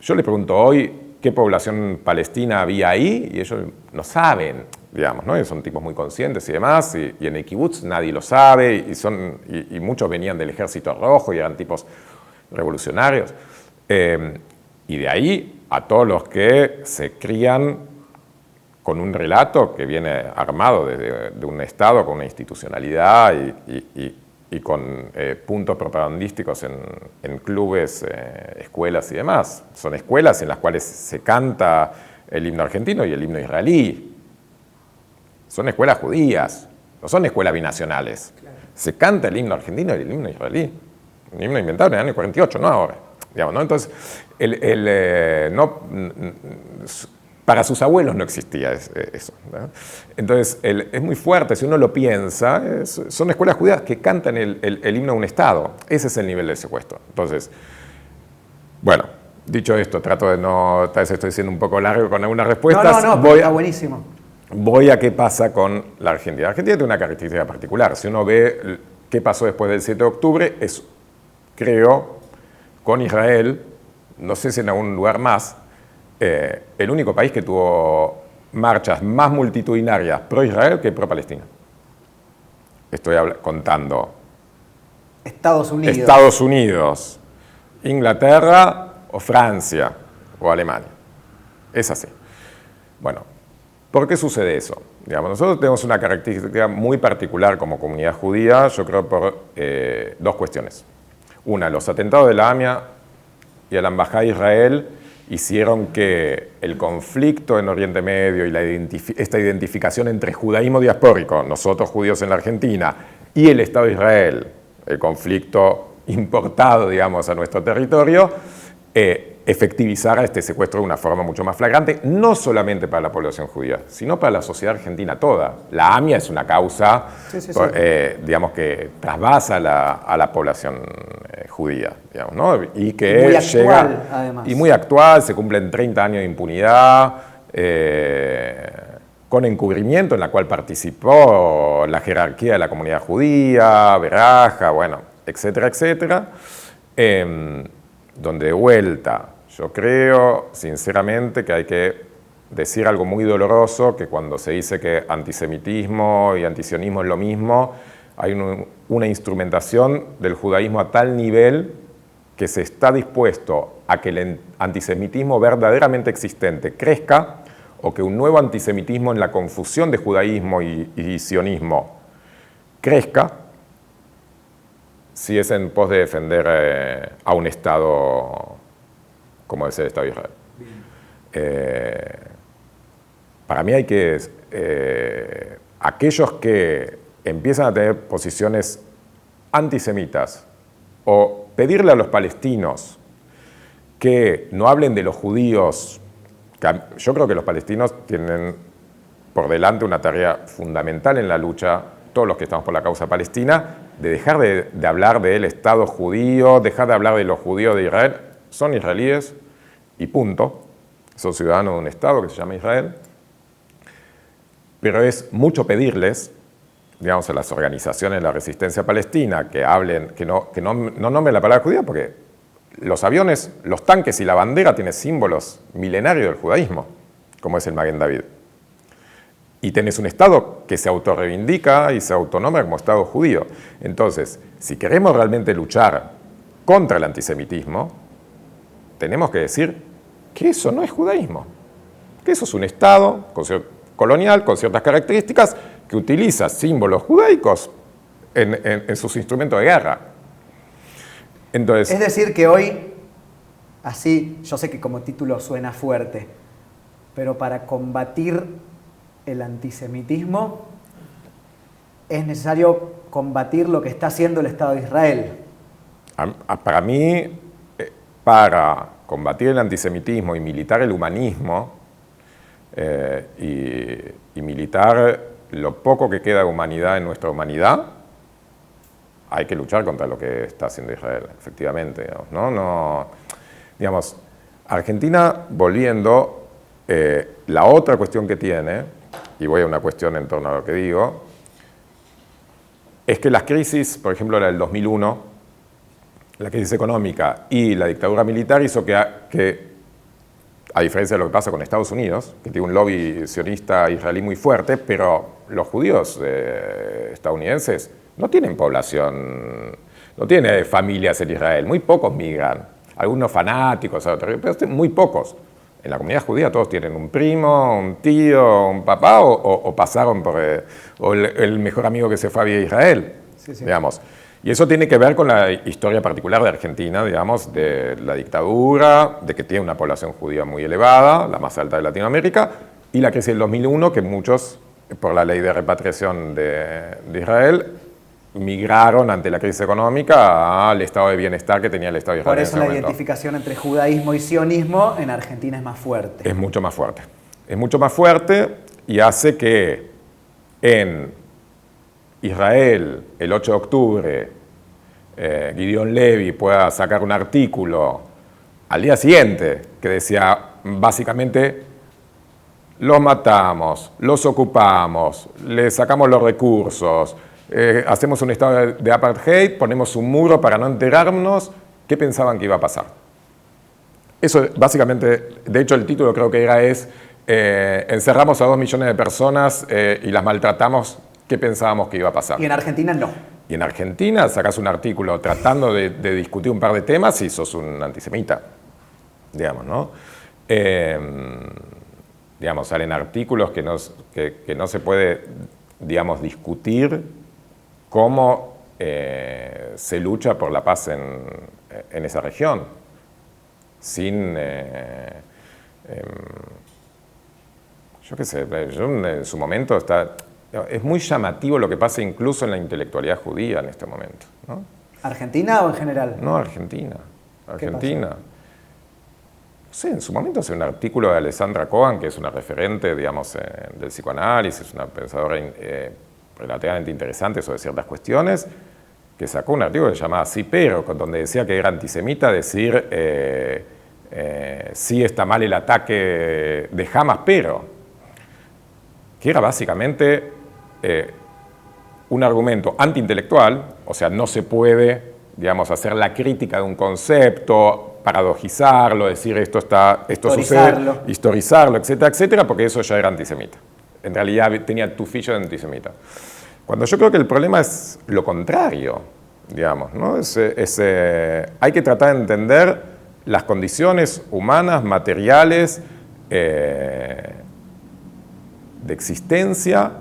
yo les pregunto hoy qué población palestina había ahí y ellos no saben, digamos, ¿no? Ellos son tipos muy conscientes y demás, y en el kibutz nadie lo sabe, y muchos venían del Ejército Rojo y eran tipos revolucionarios. Y de ahí a todos los que se crían con un relato que viene armado de un Estado con una institucionalidad y con puntos propagandísticos en clubes, escuelas y demás. Son escuelas en las cuales se canta el himno argentino y el himno israelí. Son escuelas judías, no son escuelas binacionales. Claro. Se canta el himno argentino y el himno israelí. Un himno inventado en el año 48, no ahora. Digamos, ¿no? Entonces, para sus abuelos no existía eso, ¿no? Entonces, es muy fuerte, si uno lo piensa, son escuelas judías que cantan el himno de un Estado. Ese es el nivel de secuestro. Entonces, bueno, dicho esto, trato de no, tal vez estoy siendo un poco largo con algunas respuestas. No, está buenísimo. Voy a qué pasa con la Argentina. La Argentina tiene una característica particular. Si uno ve qué pasó después del 7 de octubre, es, creo, con Israel, no sé si en algún lugar más, el único país que tuvo marchas más multitudinarias pro-Israel que pro-Palestina. Estoy contando Estados Unidos, Inglaterra o Francia o Alemania. Es así. Bueno, ¿por qué sucede eso? Digamos, nosotros tenemos una característica muy particular como comunidad judía, yo creo por dos cuestiones. Una, los atentados de la AMIA y a la Embajada de Israel hicieron que el conflicto en Oriente Medio y esta identificación entre judaísmo diaspórico, nosotros judíos en la Argentina, y el Estado de Israel, el conflicto importado, digamos, a nuestro territorio, efectivizara este secuestro de una forma mucho más flagrante, no solamente para la población judía, sino para la sociedad argentina toda. La AMIA es una causa, digamos, que trasvasa a la población judía, digamos, ¿no? Y que muy actual, además. Y muy actual, se cumplen 30 años de impunidad, con encubrimiento en la cual participó la jerarquía de la comunidad judía, Beraja, bueno, etcétera, etcétera. Donde de vuelta, yo creo sinceramente que hay que decir algo muy doloroso, que cuando se dice que antisemitismo y antisionismo es lo mismo, hay una instrumentación del judaísmo a tal nivel que se está dispuesto a que el antisemitismo verdaderamente existente crezca, o que un nuevo antisemitismo en la confusión de judaísmo y sionismo crezca, si es en pos de defender a un Estado como es el Estado de Israel. Para mí hay que... aquellos que empiezan a tener posiciones antisemitas o pedirle a los palestinos que no hablen de los judíos, yo creo que los palestinos tienen por delante una tarea fundamental en la lucha, todos los que estamos por la causa palestina, de dejar de hablar del Estado judío, dejar de hablar de los judíos de Israel. Son israelíes y punto. Son ciudadanos de un Estado que se llama Israel. Pero es mucho pedirles, digamos, a las organizaciones de la resistencia palestina que hablen, que no nombren la palabra judía, porque los aviones, los tanques y la bandera tienen símbolos milenarios del judaísmo, como es el Maguen David. Y tenés un Estado que se autorreivindica y se autonombra como Estado judío. Entonces, si queremos realmente luchar contra el antisemitismo, tenemos que decir que eso no es judaísmo, que eso es un Estado colonial con ciertas características que utiliza símbolos judaicos en sus instrumentos de guerra. Entonces, es decir, que hoy, así, yo sé que como título suena fuerte, pero para combatir el antisemitismo es necesario combatir lo que está haciendo el Estado de Israel. Para mí, para combatir el antisemitismo y militar el humanismo y militar lo poco que queda de humanidad en nuestra humanidad, hay que luchar contra lo que está haciendo Israel, efectivamente. ¿No? Digamos, Argentina, volviendo, la otra cuestión que tiene, y voy a una cuestión en torno a lo que digo, es que las crisis, por ejemplo la del 2001, la crisis económica y la dictadura militar hizo que a diferencia de lo que pasa con Estados Unidos, que tiene un lobby sionista israelí muy fuerte, pero los judíos estadounidenses no tienen población, no tienen familias en Israel, muy pocos migran, algunos fanáticos, pero muy pocos. En la comunidad judía todos tienen un primo, un tío, un papá o pasaron por o el mejor amigo que se fue a vivir a Israel, sí. Digamos. Y eso tiene que ver con la historia particular de Argentina, digamos, de la dictadura, de que tiene una población judía muy elevada, la más alta de Latinoamérica, y la crisis del 2001, que muchos, por la ley de repatriación de Israel, migraron ante la crisis económica al estado de bienestar que tenía el Estado de Israel. Por eso la identificación entre judaísmo y sionismo en Argentina es más fuerte. Es mucho más fuerte. Es mucho más fuerte y hace que en Israel, el 8 de octubre, Gideon Levy pueda sacar un artículo al día siguiente que decía básicamente: los matamos, los ocupamos, les sacamos los recursos, hacemos un estado de apartheid, ponemos un muro para no enterarnos. ¿Qué pensaban que iba a pasar? Eso básicamente, de hecho el título creo que encerramos a 2 millones de personas y las maltratamos. ¿Qué pensábamos que iba a pasar? Y en Argentina no. Y en Argentina sacás un artículo tratando de discutir un par de temas y sos un antisemita, digamos, ¿no? Digamos, salen artículos que no se puede, digamos, discutir cómo se lucha por la paz en esa región, sin... yo qué sé, yo en su momento es muy llamativo lo que pasa incluso en la intelectualidad judía en este momento, ¿no? ¿Argentina o en general? No, Argentina. Argentina. No sé, en su momento hace un artículo de Alessandra Cohen, que es una referente, digamos, del psicoanálisis, una pensadora relativamente interesante sobre ciertas cuestiones, que sacó un artículo que se llamaba Sí, pero, donde decía que era antisemita decir sí está mal el ataque de Hamas, pero, que era básicamente un argumento antiintelectual, o sea, no se puede, digamos, hacer la crítica de un concepto, paradojizarlo, decir esto sucede, historizarlo, etcétera, etcétera, porque eso ya era antisemita. En realidad tenía tufillo de antisemita. Cuando yo creo que el problema es lo contrario, digamos, ¿no? Hay que tratar de entender las condiciones humanas, materiales, de existencia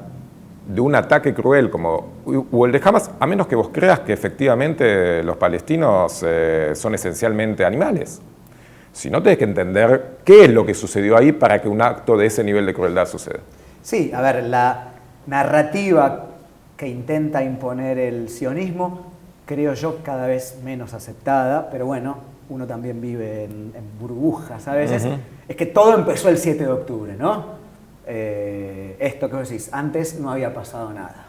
de un ataque cruel como el de Hamas, a menos que vos creas que efectivamente los palestinos son esencialmente animales. Si no, tenés que entender qué es lo que sucedió ahí para que un acto de ese nivel de crueldad suceda. Sí, a ver, la narrativa que intenta imponer el sionismo, creo yo, cada vez menos aceptada, pero bueno, uno también vive en burbujas a veces, es que todo empezó el 7 de octubre, ¿no? Esto que vos decís, antes no había pasado nada.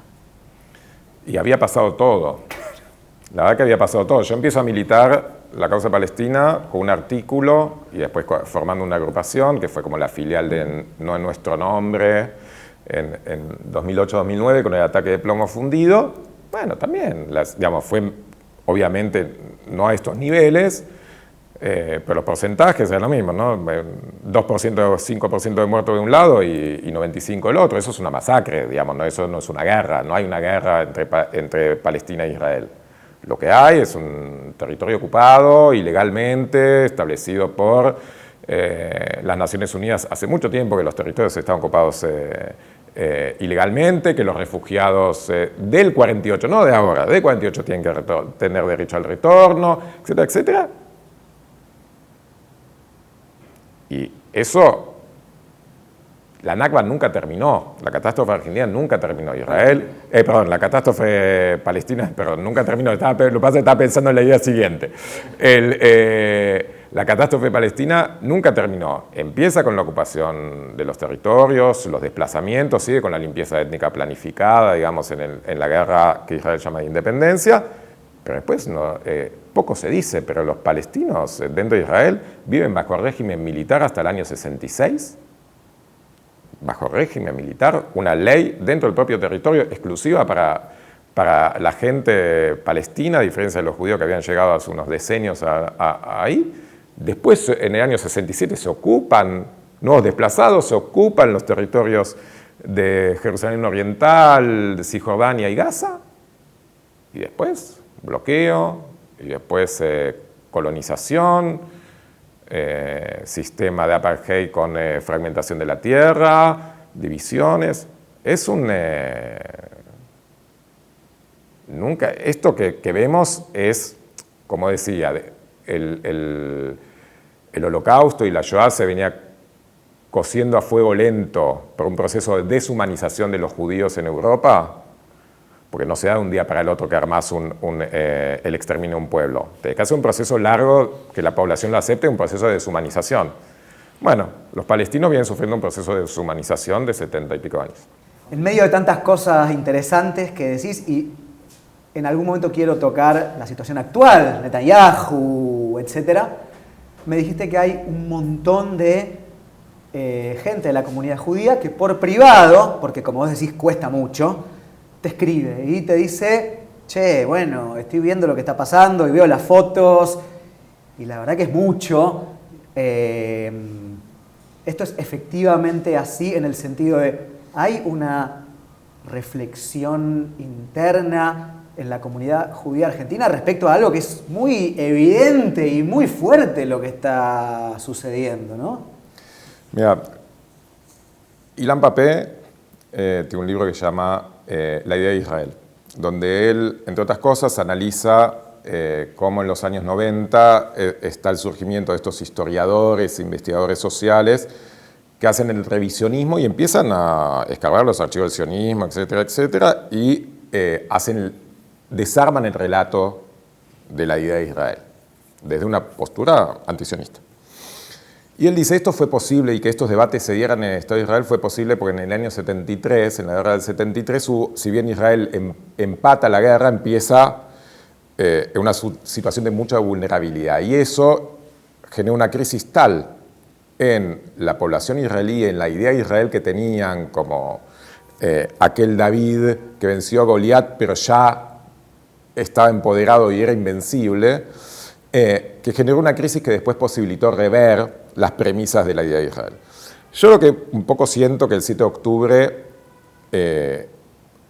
Y había pasado todo. La verdad que había pasado todo. Yo empiezo a militar la causa palestina con un artículo y después formando una agrupación que fue como la filial de No en Nuestro Nombre en 2008-2009 con el ataque de plomo fundido. Bueno, también, digamos, fue obviamente no a estos niveles, pero los porcentajes eran lo mismo, ¿no? 2%, 5% de muertos de un lado y 95% del otro. Eso es una masacre, digamos, ¿no? Eso no es una guerra, no hay una guerra entre Palestina e Israel. Lo que hay es un territorio ocupado ilegalmente, establecido por las Naciones Unidas hace mucho tiempo que los territorios estaban ocupados ilegalmente, que los refugiados del 48, no de ahora, del 48 tienen que tener derecho al retorno, etcétera, etcétera. Y eso, la Nakba nunca terminó, la catástrofe argentina nunca terminó, la catástrofe palestina, nunca terminó, lo que pasa es que estaba pensando en la idea siguiente. La catástrofe palestina nunca terminó, empieza con la ocupación de los territorios, los desplazamientos, sigue con la limpieza étnica planificada, digamos, en la guerra que Israel llama de independencia, pero después poco se dice, pero los palestinos dentro de Israel viven bajo régimen militar hasta el año 66, bajo régimen militar, una ley dentro del propio territorio exclusiva para la gente palestina, a diferencia de los judíos que habían llegado hace unos decenios ahí, Después, en el año 67, se ocupan, nuevos desplazados se ocupan los territorios de Jerusalén Oriental, de Cisjordania y Gaza, y después bloqueo, y después colonización, sistema de apartheid con fragmentación de la tierra, divisiones. Es un... nunca, esto que vemos es, como decía, el Holocausto y la Shoah se venía cociendo a fuego lento por un proceso de deshumanización de los judíos en Europa, porque no se da de un día para el otro que armás el exterminio de un pueblo. Tiene que hacer un proceso largo, que la población lo acepte, un proceso de deshumanización. Bueno, los palestinos vienen sufriendo un proceso de deshumanización de 70 y pico años. En medio de tantas cosas interesantes que decís, y en algún momento quiero tocar la situación actual, Netanyahu, etc., me dijiste que hay un montón de gente de la comunidad judía que por privado, porque como vos decís cuesta mucho, te escribe y te dice, che, bueno, estoy viendo lo que está pasando y veo las fotos y la verdad que es mucho. Esto es efectivamente así en el sentido de, hay una reflexión interna en la comunidad judía argentina respecto a algo que es muy evidente y muy fuerte lo que está sucediendo, ¿no? Mira, Ilan Pappé tiene un libro que se llama La idea de Israel, donde él, entre otras cosas, analiza cómo en los años 90 está el surgimiento de estos historiadores, investigadores sociales, que hacen el revisionismo y empiezan a escarbar los archivos del sionismo, etcétera, etcétera, y desarman el relato de la idea de Israel, desde una postura antisionista. Y él dice, esto fue posible y que estos debates se dieran en el Estado de Israel fue posible porque en el año 73, en la guerra del 73, si bien Israel empata la guerra, empieza en una situación de mucha vulnerabilidad. Y eso genera una crisis tal en la población israelí, en la idea de Israel que tenían como aquel David que venció a Goliat, pero ya estaba empoderado y era invencible, que generó una crisis que después posibilitó rever las premisas de la idea de Israel. Yo lo que un poco siento que el 7 de octubre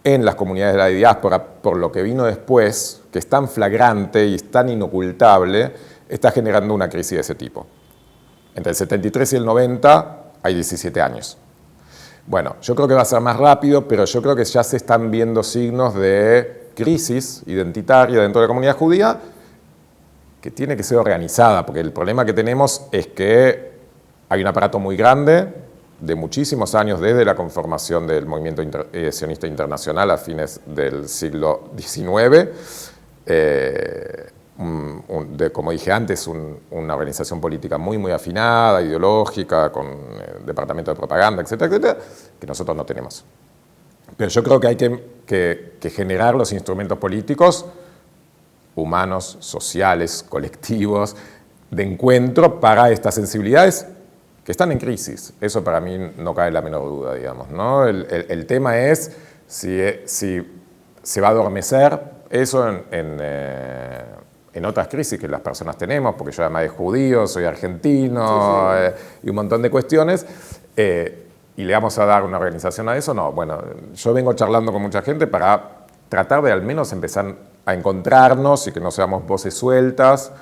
en las comunidades de la diáspora, por lo que vino después, que es tan flagrante y es tan inocultable, está generando una crisis de ese tipo. Entre el 73 y el 90 hay 17 años. Bueno, yo creo que va a ser más rápido, pero yo creo que ya se están viendo signos de crisis identitaria dentro de la comunidad judía que tiene que ser organizada, porque el problema que tenemos es que hay un aparato muy grande de muchísimos años desde la conformación del movimiento sionista internacional a fines del siglo XIX, como dije antes, una organización política muy afinada, ideológica, con departamento de propaganda, etcétera, etcétera, que nosotros no tenemos. Pero yo creo que hay que generar los instrumentos políticos humanos, sociales, colectivos, de encuentro para estas sensibilidades que están en crisis. Eso para mí no cabe la menor duda, digamos, ¿no? El tema es si se va a adormecer eso en otras crisis que las personas tenemos, porque yo además de judío, soy argentino, y un montón de cuestiones, y le vamos a dar una organización a eso. No, bueno, yo vengo charlando con mucha gente para tratar de al menos empezar a encontrarnos y que no seamos voces sueltas.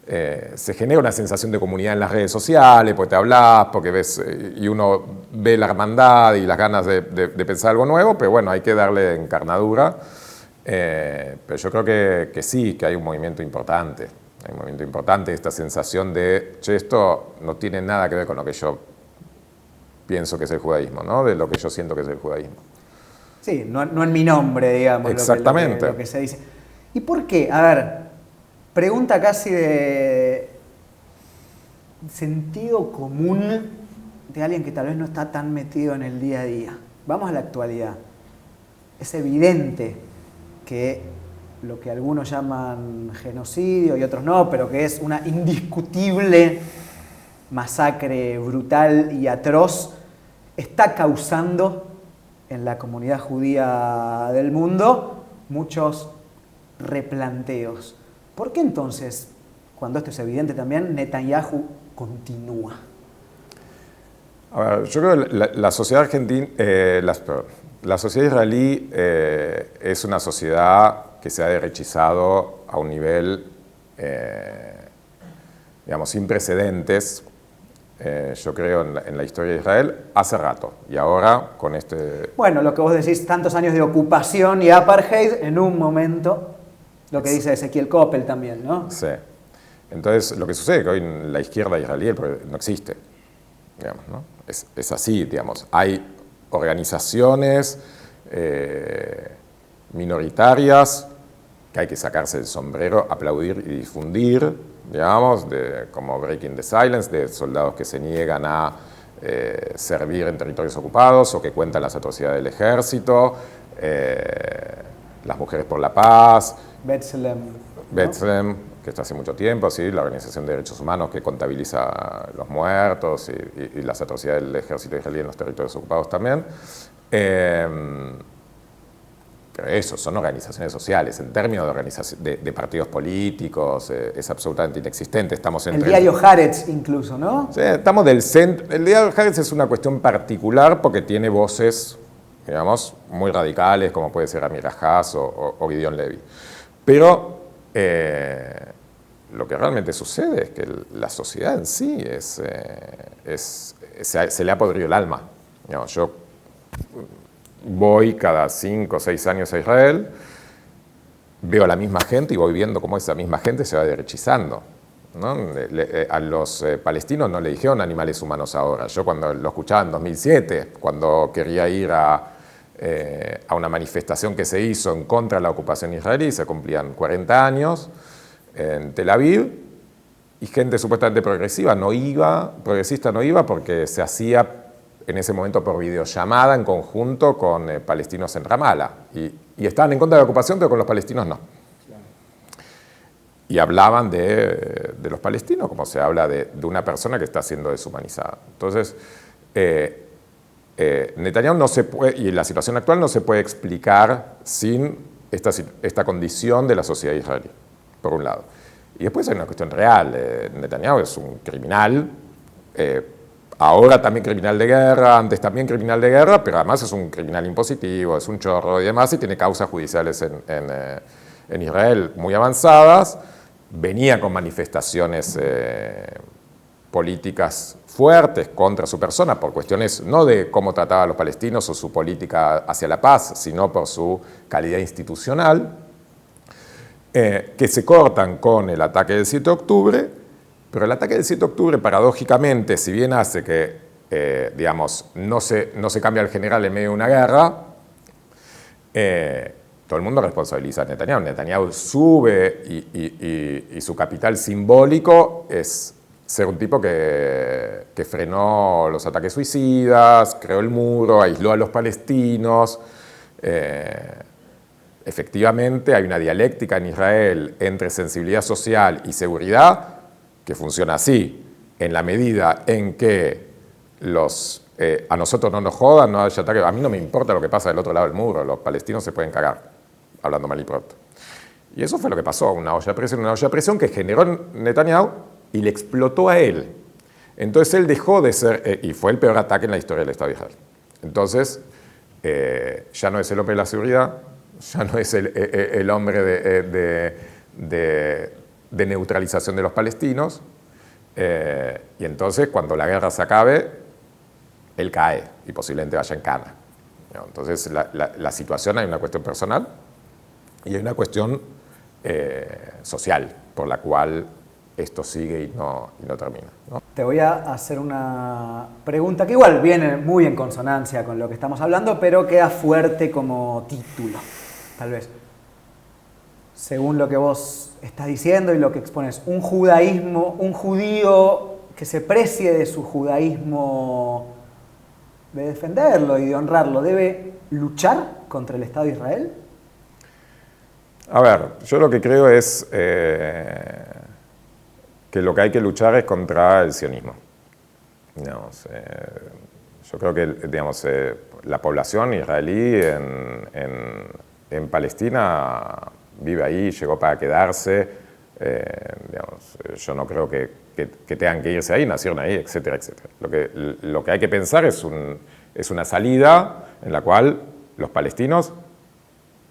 Se genera una sensación de comunidad en las redes sociales, porque te hablas, porque ves, y uno ve la hermandad y las ganas de pensar algo nuevo, pero bueno, hay que darle encarnadura. Pero yo creo que sí, que hay un movimiento importante. Hay un movimiento importante, esta sensación de, che, esto no tiene nada que ver con lo que yo pienso que es el judaísmo, ¿no? De lo que yo siento que es el judaísmo. Sí, no en mi nombre, digamos. Exactamente. Lo que se dice. ¿Y por qué? A ver, pregunta casi de sentido común de alguien que tal vez no está tan metido en el día a día. Vamos a la actualidad. Es evidente que lo que algunos llaman genocidio y otros no, pero que es una indiscutible masacre brutal y atroz, está causando en la comunidad judía del mundo muchos replanteos. ¿Por qué entonces, cuando esto es evidente también, Netanyahu continúa? A ver, yo creo que la sociedad argentina, la sociedad israelí es una sociedad que se ha derechizado a un nivel, digamos, sin precedentes, yo creo, en la historia de Israel, hace rato. Y ahora, con este... Bueno, lo que vos decís, tantos años de ocupación y apartheid, en un momento, lo que dice Ezequiel Koppel también, ¿no? Sí. Entonces, lo que sucede es que hoy la izquierda israelí no existe, digamos, ¿no? Es así, digamos. Hay organizaciones minoritarias que hay que sacarse el sombrero, aplaudir y difundir, digamos, como Breaking the Silence, de soldados que se niegan a servir en territorios ocupados o que cuentan las atrocidades del ejército, las Mujeres por la Paz, B'Tselem, B'Tselem, que está hace mucho tiempo, ¿sí? La Organización de Derechos Humanos que contabiliza los muertos y las atrocidades del ejército israelí en los territorios ocupados también. Pero eso, son organizaciones sociales. En términos de, de partidos políticos, es absolutamente inexistente. Estamos el diario Haaretz incluso, ¿no? Sí, estamos del centro. El diario Haaretz es una cuestión particular porque tiene voces, digamos, muy radicales, como puede ser Amir Haas o Gideon Levy. Pero lo que realmente sucede es que la sociedad en sí se le ha podrido el alma. Digamos, yo voy cada 5 o 6 años a Israel, veo a la misma gente y voy viendo cómo esa misma gente se va derechizando, ¿no? A los palestinos no le dijeron animales humanos ahora. Yo cuando lo escuchaba en 2007, cuando quería ir a una manifestación que se hizo en contra de la ocupación israelí, se cumplían 40 años en Tel Aviv, y gente supuestamente progresista no iba porque se hacía en ese momento por videollamada en conjunto con palestinos en Ramallah. Y estaban en contra de la ocupación, pero con los palestinos no. Y hablaban de los palestinos como se habla de una persona que está siendo deshumanizada. Entonces, Netanyahu no se puede, y la situación actual no se puede explicar sin esta condición de la sociedad israelí, por un lado. Y después hay una cuestión real. Netanyahu es un criminal, ahora también criminal de guerra, antes también criminal de guerra, pero además es un criminal impositivo, es un chorro y demás, y tiene causas judiciales en Israel muy avanzadas. Venía con manifestaciones políticas fuertes contra su persona por cuestiones no de cómo trataba a los palestinos o su política hacia la paz, sino por su calidad institucional, que se cortan con el ataque del 7 de octubre, pero el ataque del 7 de octubre, paradójicamente, si bien hace que, digamos, no se cambia el general en medio de una guerra, todo el mundo responsabiliza a Netanyahu. Netanyahu sube y su capital simbólico es ser un tipo que frenó los ataques suicidas, creó el muro, aisló a los palestinos. Efectivamente, hay una dialéctica en Israel entre sensibilidad social y seguridad que funciona así, en la medida en que a nosotros no nos jodan, no haya ataque. A mí no me importa lo que pasa del otro lado del muro, los palestinos se pueden cagar, hablando mal y pronto. Y eso fue lo que pasó, una olla de presión que generó Netanyahu y le explotó a él. Entonces él dejó de ser, y fue el peor ataque en la historia del Estado de Israel. Entonces, ya no es el hombre de la seguridad, ya no es el hombre de neutralización de los palestinos, y entonces cuando la guerra se acabe, él cae y posiblemente vaya en cana. Entonces la situación, hay una cuestión personal y hay una cuestión social por la cual esto sigue y no termina, ¿no? Te voy a hacer una pregunta que igual viene muy en consonancia con lo que estamos hablando, pero queda fuerte como título, tal vez. Según lo que vos estás diciendo y lo que expones, un judío que se precie de su judaísmo, de defenderlo y de honrarlo, ¿debe luchar contra el Estado de Israel? A ver, yo lo que creo es que lo que hay que luchar es contra el sionismo. Digamos, yo creo que, digamos, la población israelí en Palestina vive ahí, llegó para quedarse. Yo no creo que tengan que irse ahí, nacieron ahí, etcétera, etcétera. Lo que hay que pensar es una salida en la cual los palestinos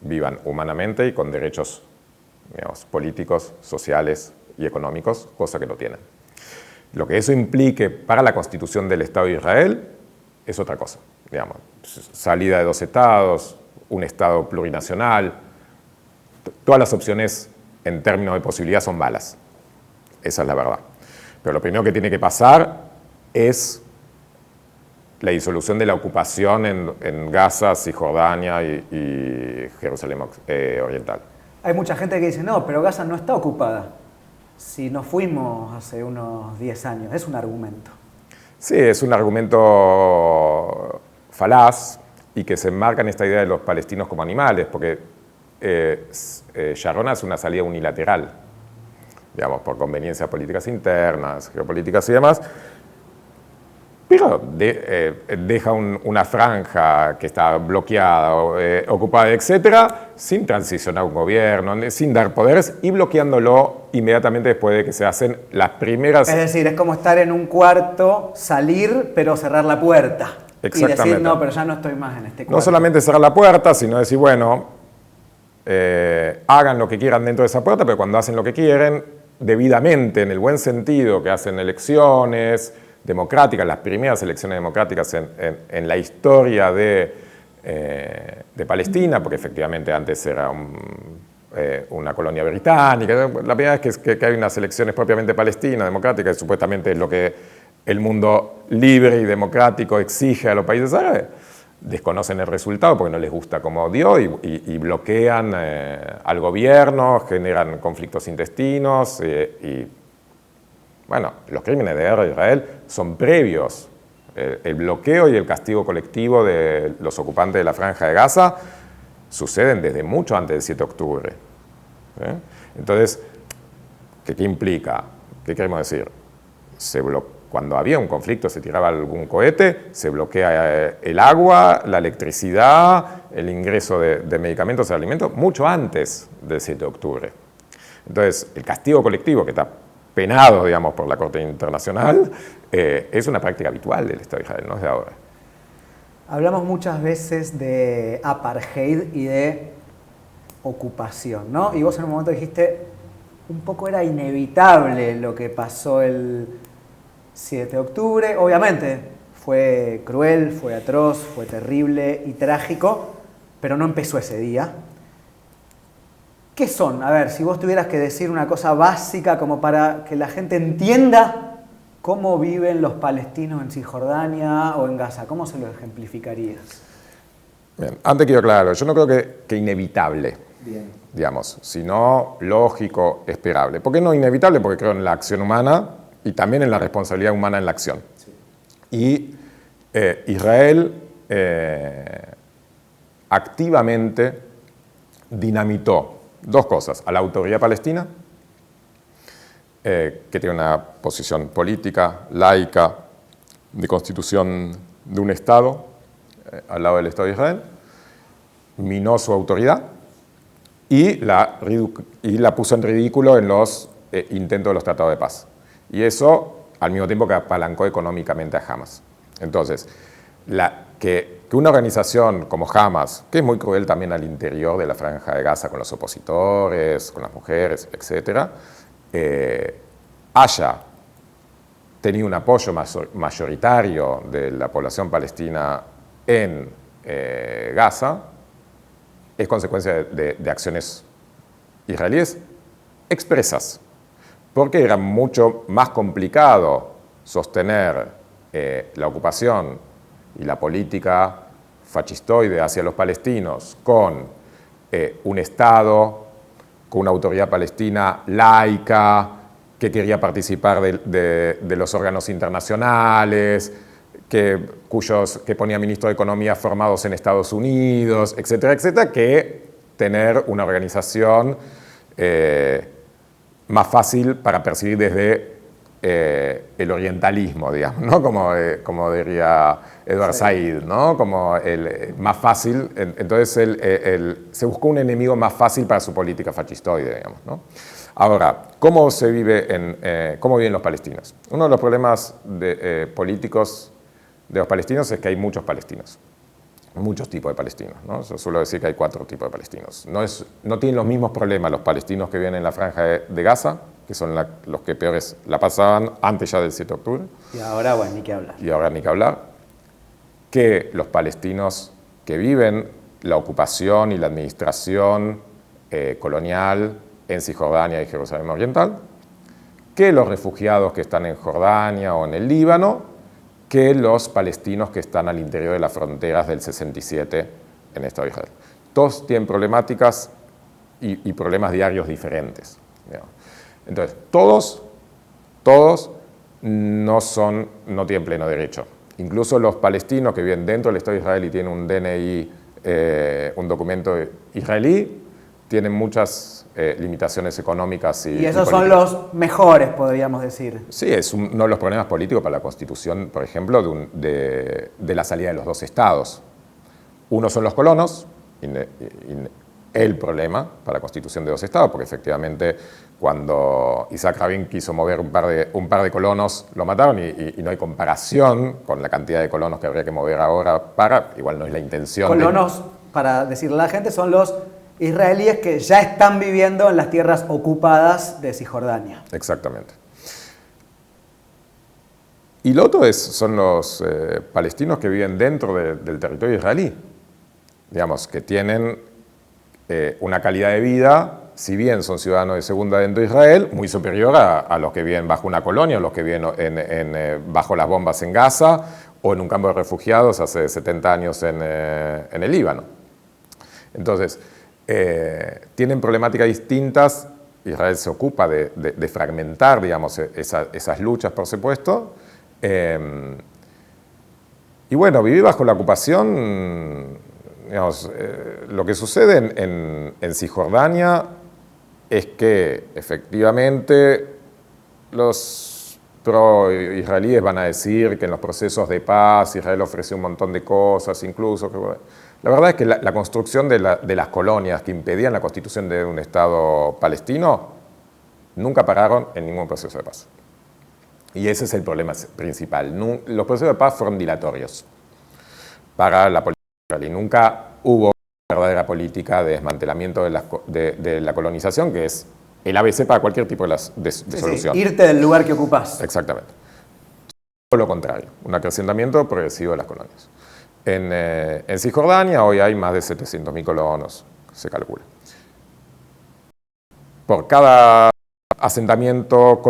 vivan humanamente y con derechos, digamos, políticos, sociales y económicos, cosa que no tienen. Lo que eso implique para la constitución del Estado de Israel es otra cosa. Digamos, salida de 2 estados, un Estado plurinacional, todas las opciones en términos de posibilidad son malas. Esa es la verdad. Pero lo primero que tiene que pasar es la disolución de la ocupación en Gaza, Cisjordania y Jerusalén Oriental. Hay mucha gente que dice, no, pero Gaza no está ocupada. Si nos fuimos hace unos 10 años, es un argumento. Sí, es un argumento falaz y que se enmarca en esta idea de los palestinos como animales, porque Sharon es una salida unilateral, digamos, por conveniencias políticas internas, geopolíticas y demás, pero deja una franja que está bloqueada, ocupada, etcétera, sin transicionar un gobierno, sin dar poderes y bloqueándolo inmediatamente después de que se hacen las primeras... Es decir, es como estar en un cuarto, salir, pero cerrar la puerta. Exactamente. Y decir, no, pero ya no estoy más en este cuarto. No solamente cerrar la puerta, sino decir, bueno, hagan lo que quieran dentro de esa puerta, pero cuando hacen lo que quieren, debidamente, en el buen sentido, que hacen elecciones democráticas, las primeras elecciones democráticas en la historia de Palestina, porque efectivamente antes era una colonia británica. La verdad es que hay unas elecciones propiamente palestinas, democráticas, que supuestamente es lo que el mundo libre y democrático exige a los países árabes. Desconocen el resultado porque no les gusta cómo dio y bloquean al gobierno, generan conflictos intestinos y bueno, los crímenes de guerra de Israel son previos. El bloqueo y el castigo colectivo de los ocupantes de la Franja de Gaza suceden desde mucho antes del 7 de octubre. Entonces, ¿qué implica? ¿Qué queremos decir? Cuando había un conflicto, se tiraba algún cohete, se bloquea el agua, la electricidad, el ingreso de medicamentos y alimentos, mucho antes del 7 de octubre. Entonces, el castigo colectivo, que está penado, digamos, por la Corte Internacional, es una práctica habitual del Estado de Israel, no es de ahora. Hablamos muchas veces de apartheid y de ocupación, ¿no? Y vos en un momento dijiste, un poco era inevitable lo que pasó el 7 de octubre. Obviamente fue cruel, fue atroz, fue terrible y trágico, pero no empezó ese día. ¿Qué son? A ver, si vos tuvieras que decir una cosa básica como para que la gente entienda cómo viven los palestinos en Cisjordania o en Gaza, ¿cómo se lo ejemplificarías? Bien, antes quiero aclarar, yo no creo que inevitable, Bien, digamos, sino lógico, esperable. ¿Por qué no inevitable? Porque creo en la acción humana y también en la responsabilidad humana en la acción. sí. Y Israel activamente dinamitó 2 cosas: a la autoridad palestina, que tiene una posición política, laica, de constitución de un Estado, al lado del Estado de Israel, minó su autoridad y la puso en ridículo en los intentos de los tratados de paz. Y eso, al mismo tiempo que apalancó económicamente a Hamas. Entonces, que una organización como Hamas, que es muy cruel también al interior de la Franja de Gaza con los opositores, con las mujeres, etc., haya tenido un apoyo mayoritario de la población palestina en Gaza, es consecuencia de acciones israelíes expresas, porque era mucho más complicado sostener la ocupación y la política fascistoide hacia los palestinos con un Estado, con una autoridad palestina laica, que quería participar de los órganos internacionales, que ponía ministros de Economía formados en Estados Unidos, etcétera, etcétera, que tener una organización más fácil para percibir desde el orientalismo, digamos, ¿no? Como diría Edward Said, ¿no? Como el más fácil. Entonces se buscó un enemigo más fácil para su política fascistoide, digamos, ¿no? Ahora, ¿cómo viven los palestinos? Uno de los problemas políticos de los palestinos es que hay muchos palestinos. Muchos tipos de palestinos, ¿no? Yo suelo decir que hay 4 tipos de palestinos. No tienen los mismos problemas los palestinos que viven en la franja de Gaza, que son los que peores la pasaban antes ya del 7 de octubre. Y ahora, bueno, ni que hablar. Y ahora ni que hablar. Que los palestinos que viven la ocupación y la administración colonial en Cisjordania y Jerusalén Oriental, que los refugiados que están en Jordania o en el Líbano, que los palestinos que están al interior de las fronteras del 67 en el Estado de Israel. Todos tienen problemáticas y problemas diarios diferentes, digamos. Entonces, todos no tienen pleno derecho. Incluso los palestinos que viven dentro del Estado de Israel y tienen un DNI, un documento israelí, tienen muchas limitaciones económicas y esos son los mejores, podríamos decir. Sí, es uno de los problemas políticos para la Constitución, por ejemplo, de la salida de los 2 estados. Uno son los colonos, el problema para la Constitución de 2 estados, porque efectivamente cuando Isaac Rabin quiso mover un par de colonos, lo mataron y no hay comparación con la cantidad de colonos que habría que mover ahora igual no es la intención. Colonos, para decirle a la gente, son los israelíes que ya están viviendo en las tierras ocupadas de Cisjordania. Exactamente. Y lo otro son los palestinos que viven dentro del territorio israelí, digamos, que tienen una calidad de vida, si bien son ciudadanos de segunda dentro de Israel, muy superior a los que viven bajo una colonia, o los que viven bajo las bombas en Gaza, o en un campo de refugiados hace 70 años en el Líbano. Entonces, tienen problemáticas distintas. Israel se ocupa de fragmentar, digamos, esas luchas, por supuesto. Y bueno, vivir bajo la ocupación, digamos, lo que sucede en Cisjordania es que efectivamente los pro-israelíes van a decir que en los procesos de paz Israel ofreció un montón de cosas, incluso. La verdad es que la construcción de las colonias que impedían la constitución de un Estado palestino nunca pararon en ningún proceso de paz. Y ese es el problema principal. Los procesos de paz fueron dilatorios para la política israelí. Nunca hubo una verdadera política de desmantelamiento de la colonización, que es el ABC para cualquier tipo de solución. Sí, irte del lugar que ocupás. Exactamente. Todo lo contrario, un acrecentamiento progresivo de las colonias. En Cisjordania hoy hay más de 700.000 colonos, se calcula. Por cada asentamiento,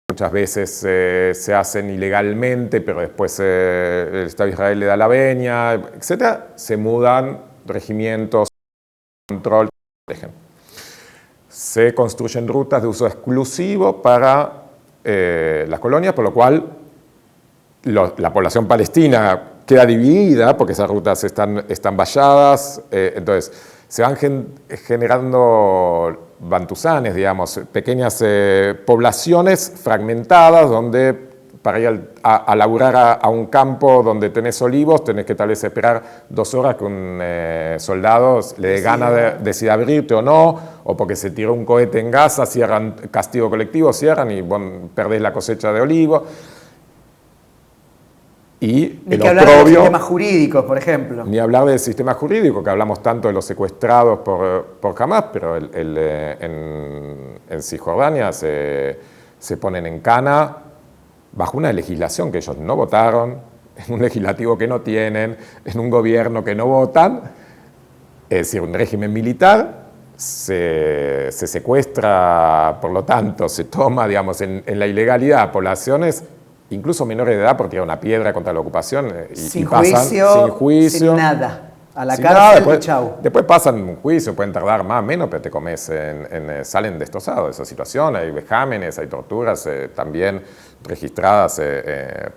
muchas veces se hacen ilegalmente, pero después el Estado de Israel le da la venia, etc. Se mudan regimientos, control, se construyen rutas de uso exclusivo para las colonias, por lo cual la población palestina queda dividida porque esas rutas están valladas, entonces se van generando bantusanes, digamos, pequeñas poblaciones fragmentadas donde para ir a laburar a un campo donde tenés olivos tenés que tal vez esperar 2 horas que un soldado le dé gana de decida abrirte o no, o porque se tiró un cohete en Gaza, cierran castigo colectivo, cierran y bueno, perdés la cosecha de olivo. Y ni que hablar de los sistemas jurídicos, por ejemplo. Ni hablar del sistema jurídico, que hablamos tanto de los secuestrados por Hamas, pero en Cisjordania se ponen en cana bajo una legislación que ellos no votaron, en un legislativo que no tienen, en un gobierno que no votan, es decir, un régimen militar. Se secuestra, por lo tanto, se toma, digamos, en la ilegalidad a poblaciones incluso menores de edad por tirar una piedra contra la ocupación sin juicio, sin nada, a la cárcel y chau. Después pasan un juicio, pueden tardar más o menos, pero te comes, salen destrozados de esa situación. Hay vejámenes, hay torturas también registradas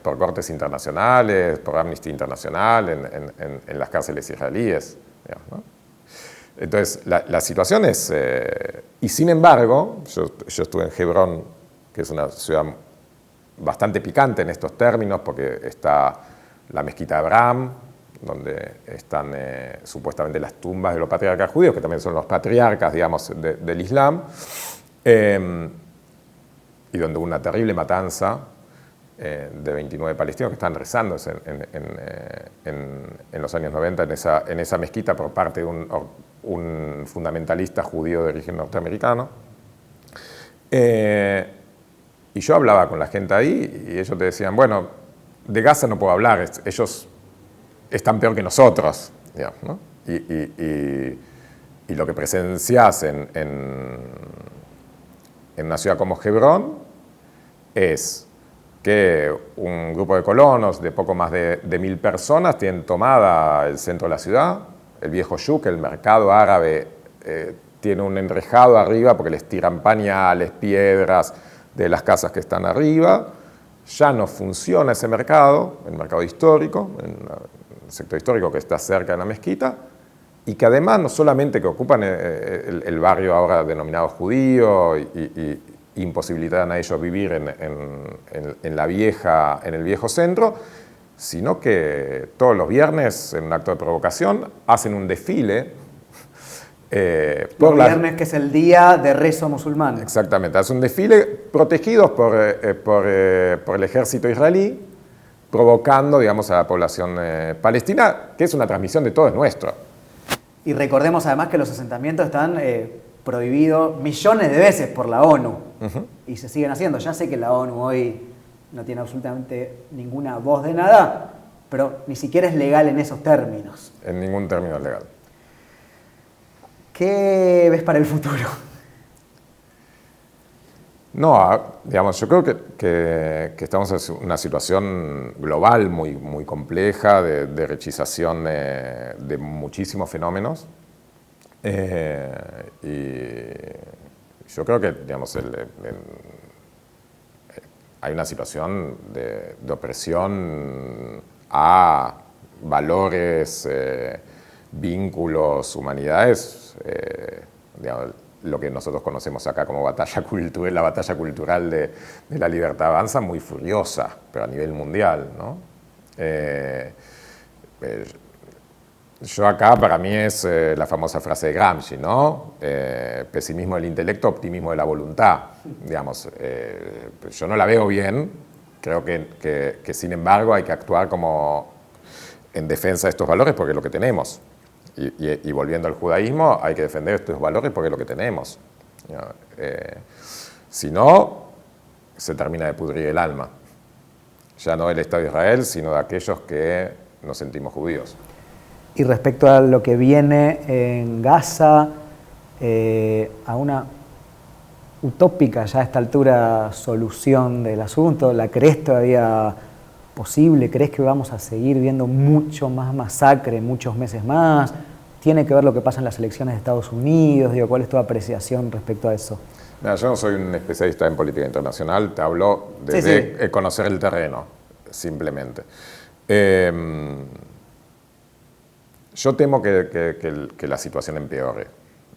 por cortes internacionales, por Amnesty Internacional en las cárceles israelíes, digamos, ¿no? Entonces, la situación es... y sin embargo, yo estuve en Hebrón, que es una ciudad bastante picante en estos términos, porque está la mezquita de Abraham, donde están supuestamente las tumbas de los patriarcas judíos, que también son los patriarcas, digamos, del Islam, y donde hubo una terrible matanza de 29 palestinos que estaban rezando en los años 90 en esa mezquita por parte de un fundamentalista judío de origen norteamericano. Y yo hablaba con la gente ahí y ellos te decían, bueno, de Gaza no puedo hablar, ellos están peor que nosotros, digamos, ¿no? Y lo que presenciás en una ciudad como Hebrón es que un grupo de colonos de poco más de 1000 personas tienen tomada el centro de la ciudad, el viejo Shuk, el mercado árabe, tiene un enrejado arriba porque les tiran pañales, piedras de las casas que están arriba. Ya no funciona ese mercado, el mercado histórico, el sector histórico que está cerca de la mezquita, y que además no solamente que ocupan el barrio ahora denominado judío y imposibilitan a ellos vivir en el viejo centro, sino que todos los viernes, en un acto de provocación, hacen un desfile. Los viernes, que es el día de rezo musulmán. Exactamente, hacen un desfile protegidos por el ejército israelí, provocando, digamos, a la población palestina, que es una transmisión de todo es nuestro. Y recordemos además que los asentamientos están prohibidos millones de veces por la ONU. Y se siguen haciendo. Ya sé que la ONU hoy no tiene absolutamente ninguna voz de nada, pero ni siquiera es legal en esos términos. En ningún término es legal. ¿Qué ves para el futuro? No, digamos, yo creo que estamos en una situación global muy compleja de rechización de muchísimos fenómenos. Y yo creo que, digamos, hay una situación de opresión a valores, vínculos, humanidades, digamos, lo que nosotros conocemos acá como batalla cultural, la batalla cultural de la libertad avanza muy furiosa, pero a nivel mundial, ¿no? Yo acá, para mí es la famosa frase de Gramsci, ¿no? Pesimismo del intelecto, optimismo de la voluntad. Digamos, yo no la veo bien, creo que sin embargo hay que actuar como en defensa de estos valores porque es lo que tenemos. Y volviendo al judaísmo, hay que defender estos valores porque es lo que tenemos. Si no, se termina de pudrir el alma. Ya no del Estado de Israel, sino de aquellos que nos sentimos judíos. Y respecto a lo que viene en Gaza, a una utópica ya a esta altura solución del asunto, ¿la crees todavía posible? ¿Crees que vamos a seguir viendo mucho más masacre en muchos meses más? ¿Tiene que ver lo que pasa en las elecciones de Estados Unidos? Digo, ¿cuál es tu apreciación respecto a eso? Mira, yo no soy un especialista en política internacional, te hablo de conocer el terreno, simplemente. Yo temo que la situación empeore,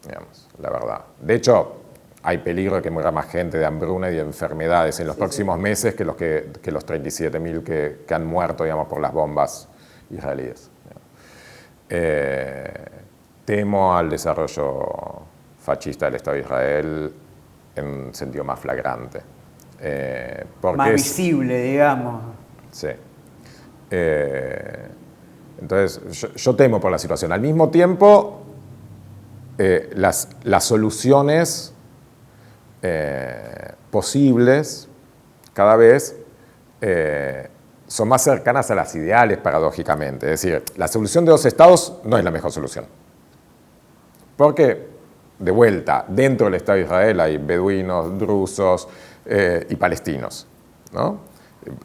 digamos, la verdad. De hecho, hay peligro de que muera más gente de hambruna y de enfermedades en los próximos meses que los 37.000 que han muerto, digamos, por las bombas israelíes. Temo al desarrollo fascista del Estado de Israel en un sentido más flagrante. Más visible, digamos. Sí. Entonces, yo temo por la situación. Al mismo tiempo, las soluciones posibles cada vez son más cercanas a las ideales, paradójicamente. Es decir, la solución de 2 estados no es la mejor solución. Porque, de vuelta, dentro del Estado de Israel hay beduinos, drusos y palestinos, ¿no?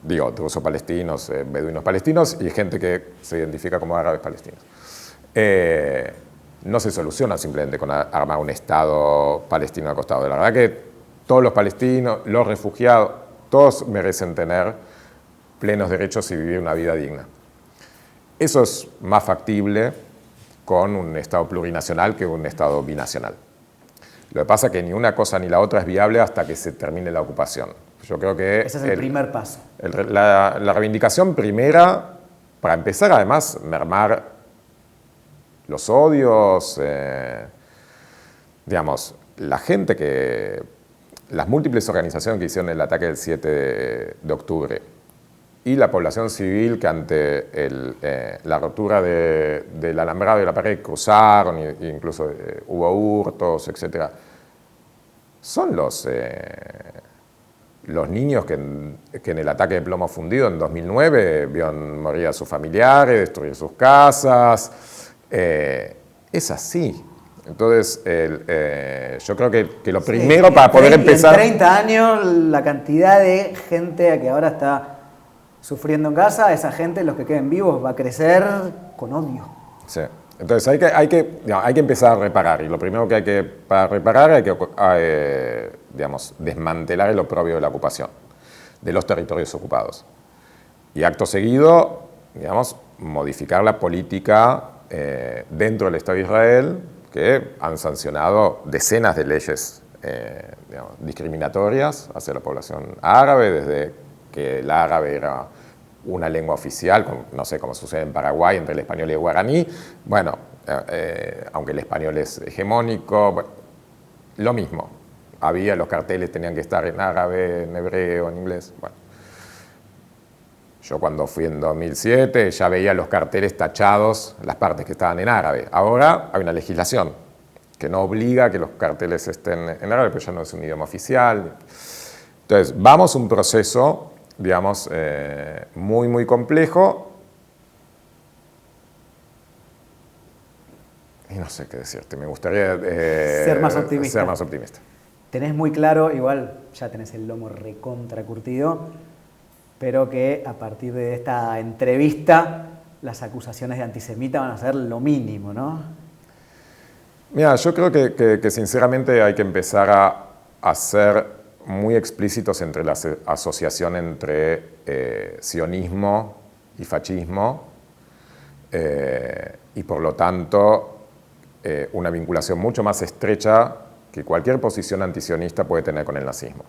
Digo, drusos palestinos, beduinos palestinos y gente que se identifica como árabes palestinos. No se soluciona simplemente con armar un Estado palestino al costado. La verdad que todos los palestinos, los refugiados, todos merecen tener plenos derechos y vivir una vida digna. Eso es más factible con un Estado plurinacional que un Estado binacional. Lo que pasa es que ni una cosa ni la otra es viable hasta que se termine la ocupación. Yo creo que ese es el primer paso. La reivindicación primera, para empezar además mermar los odios, digamos, la gente las múltiples organizaciones que hicieron el ataque del 7 de octubre y la población civil que ante la rotura del alambrado y la pared cruzaron, e incluso hubo hurtos, etc. Son los niños que en el ataque de plomo fundido en 2009 vieron morir a sus familiares, destruir sus casas. Es así. Entonces, yo creo que lo primero para poder empezar... En 30 años, la cantidad de gente que ahora está sufriendo en casa, esa gente, los que queden vivos, va a crecer con odio. Sí. Entonces, hay que empezar a reparar. Y lo primero para reparar hay que digamos, desmantelar el oprobio de la ocupación, de los territorios ocupados. Y acto seguido, digamos, modificar la política dentro del Estado de Israel, que han sancionado decenas de leyes digamos, discriminatorias hacia la población árabe, desde que el árabe era una lengua oficial, no sé, como sucede en Paraguay, entre el español y el guaraní. Bueno, aunque el español es hegemónico, bueno, lo mismo. Los carteles tenían que estar en árabe, en hebreo, en inglés. Bueno. Yo cuando fui en 2007 ya veía los carteles tachados, las partes que estaban en árabe. Ahora hay una legislación que no obliga a que los carteles estén en árabe, pero ya no es un idioma oficial. Entonces, vamos a un proceso, digamos, muy, muy complejo. Y no sé qué decirte, me gustaría ser más optimista. Ser más optimista. Tenés muy claro, igual ya tenés el lomo recontra curtido, pero que a partir de esta entrevista las acusaciones de antisemita van a ser lo mínimo, ¿no? Mira, yo creo que sinceramente hay que empezar a ser muy explícitos entre la asociación entre sionismo y fascismo y por lo tanto una vinculación mucho más estrecha que cualquier posición antisionista puede tener con el nazismo.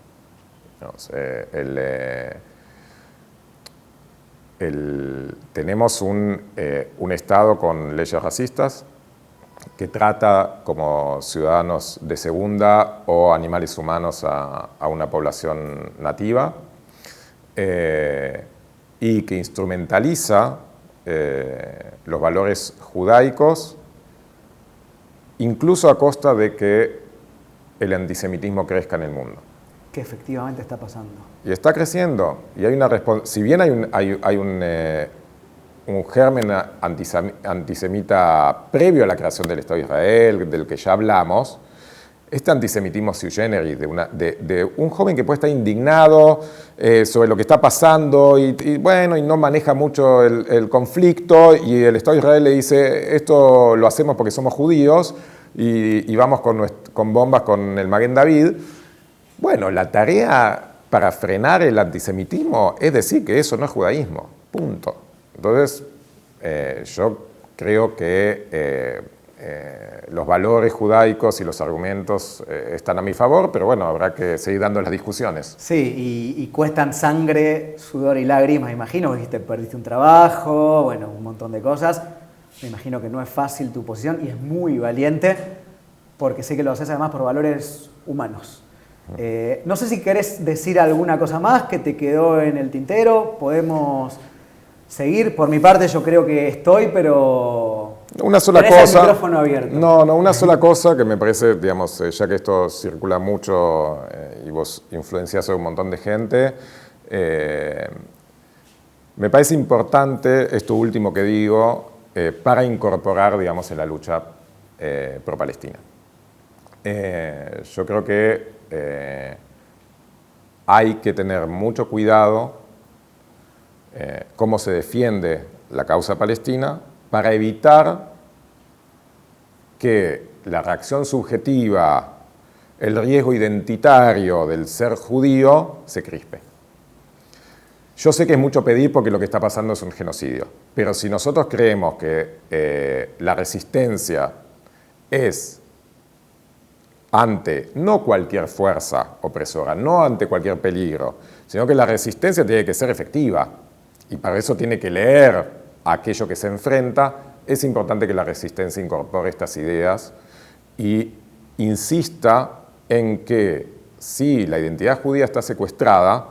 Tenemos un Estado con leyes racistas que trata como ciudadanos de segunda o animales humanos a una población nativa y que instrumentaliza los valores judaicos incluso a costa de que el antisemitismo crezca en el mundo. Que efectivamente está pasando. Y está creciendo. Y hay si bien hay un germen antisemita previo a la creación del Estado de Israel, del que ya hablamos, este antisemitismo sui generis, de un joven que puede estar indignado sobre lo que está pasando y no maneja mucho el conflicto, y el Estado de Israel le dice, esto lo hacemos porque somos judíos y vamos con bombas con el Maguen David. Bueno, la tarea para frenar el antisemitismo es decir que eso no es judaísmo, punto. Entonces, yo creo que los valores judaicos y los argumentos están a mi favor, pero bueno, habrá que seguir dando las discusiones. Sí, y cuestan sangre, sudor y lágrimas, imagino, dijiste, perdiste un trabajo, bueno, un montón de cosas. Me imagino que no es fácil tu posición y es muy valiente, porque sé que lo haces además por valores humanos. No sé si querés decir alguna cosa más que te quedó en el tintero, podemos seguir. Por mi parte yo creo que estoy, pero... Una sola cosa. El micrófono abierto. No, una sola cosa que me parece, digamos, ya que esto circula mucho y vos influenciás a un montón de gente, me parece importante esto último que digo para incorporar, digamos, en la lucha pro-palestina. Yo creo que hay que tener mucho cuidado cómo se defiende la causa palestina para evitar que la reacción subjetiva, el riesgo identitario del ser judío se crispe. Yo sé que es mucho pedir porque lo que está pasando es un genocidio, pero si nosotros creemos que la resistencia es ante no cualquier fuerza opresora, no ante cualquier peligro, sino que la resistencia tiene que ser efectiva. Y para eso tiene que leer aquello que se enfrenta. Es importante que la resistencia incorpore estas ideas y insista en que si la identidad judía está secuestrada,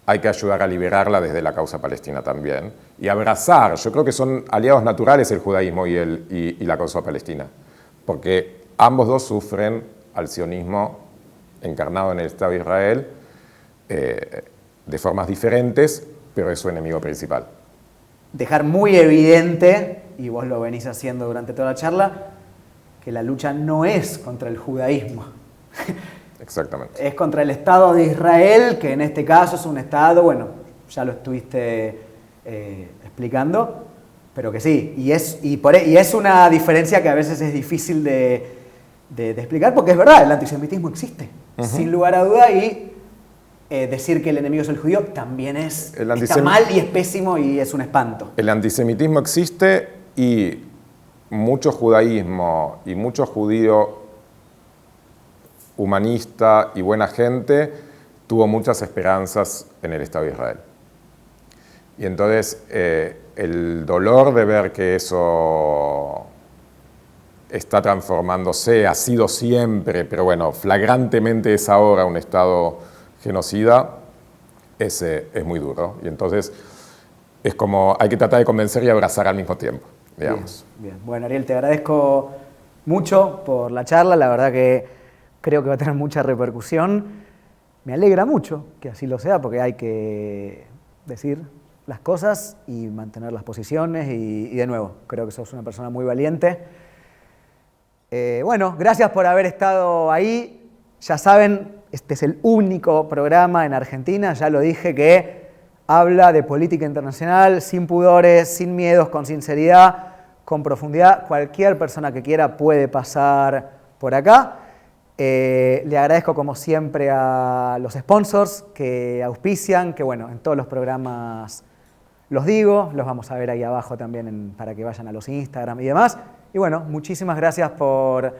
hay que ayudar a liberarla desde la causa palestina también. Y abrazar, yo creo que son aliados naturales el judaísmo y la causa palestina, porque ambos dos sufren al sionismo encarnado en el Estado de Israel de formas diferentes, pero es su enemigo principal. Dejar muy evidente, y vos lo venís haciendo durante toda la charla, que la lucha no es contra el judaísmo. Exactamente. Es contra el Estado de Israel, que en este caso es un Estado, bueno, ya lo estuviste explicando, pero que sí, y es una diferencia que a veces es difícil de explicar, porque es verdad, el antisemitismo existe, sin lugar a duda, y decir que el enemigo es el judío también está mal y es pésimo y es un espanto. El antisemitismo existe y mucho judaísmo y mucho judío humanista y buena gente tuvo muchas esperanzas en el Estado de Israel. Y entonces el dolor de ver que eso está transformándose, ha sido siempre, pero bueno, flagrantemente es ahora un Estado genocida, es muy duro. Y entonces es como hay que tratar de convencer y abrazar al mismo tiempo, digamos. Bien. Bueno, Ariel, te agradezco mucho por la charla, la verdad que creo que va a tener mucha repercusión. Me alegra mucho que así lo sea, porque hay que decir las cosas y mantener las posiciones y de nuevo, creo que sos una persona muy valiente. Bueno, gracias por haber estado ahí. Ya saben, este es el único programa en Argentina, ya lo dije, que habla de política internacional sin pudores, sin miedos, con sinceridad, con profundidad. Cualquier persona que quiera puede pasar por acá. Le agradezco como siempre a los sponsors que auspician, que bueno, en todos los programas los digo, los vamos a ver ahí abajo también para que vayan a los Instagram y demás. Y bueno, muchísimas gracias por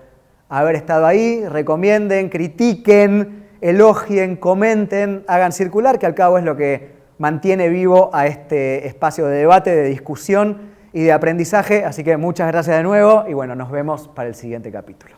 haber estado ahí. Recomienden, critiquen, elogien, comenten, hagan circular, que al cabo es lo que mantiene vivo a este espacio de debate, de discusión y de aprendizaje. Así que muchas gracias de nuevo y bueno, nos vemos para el siguiente capítulo.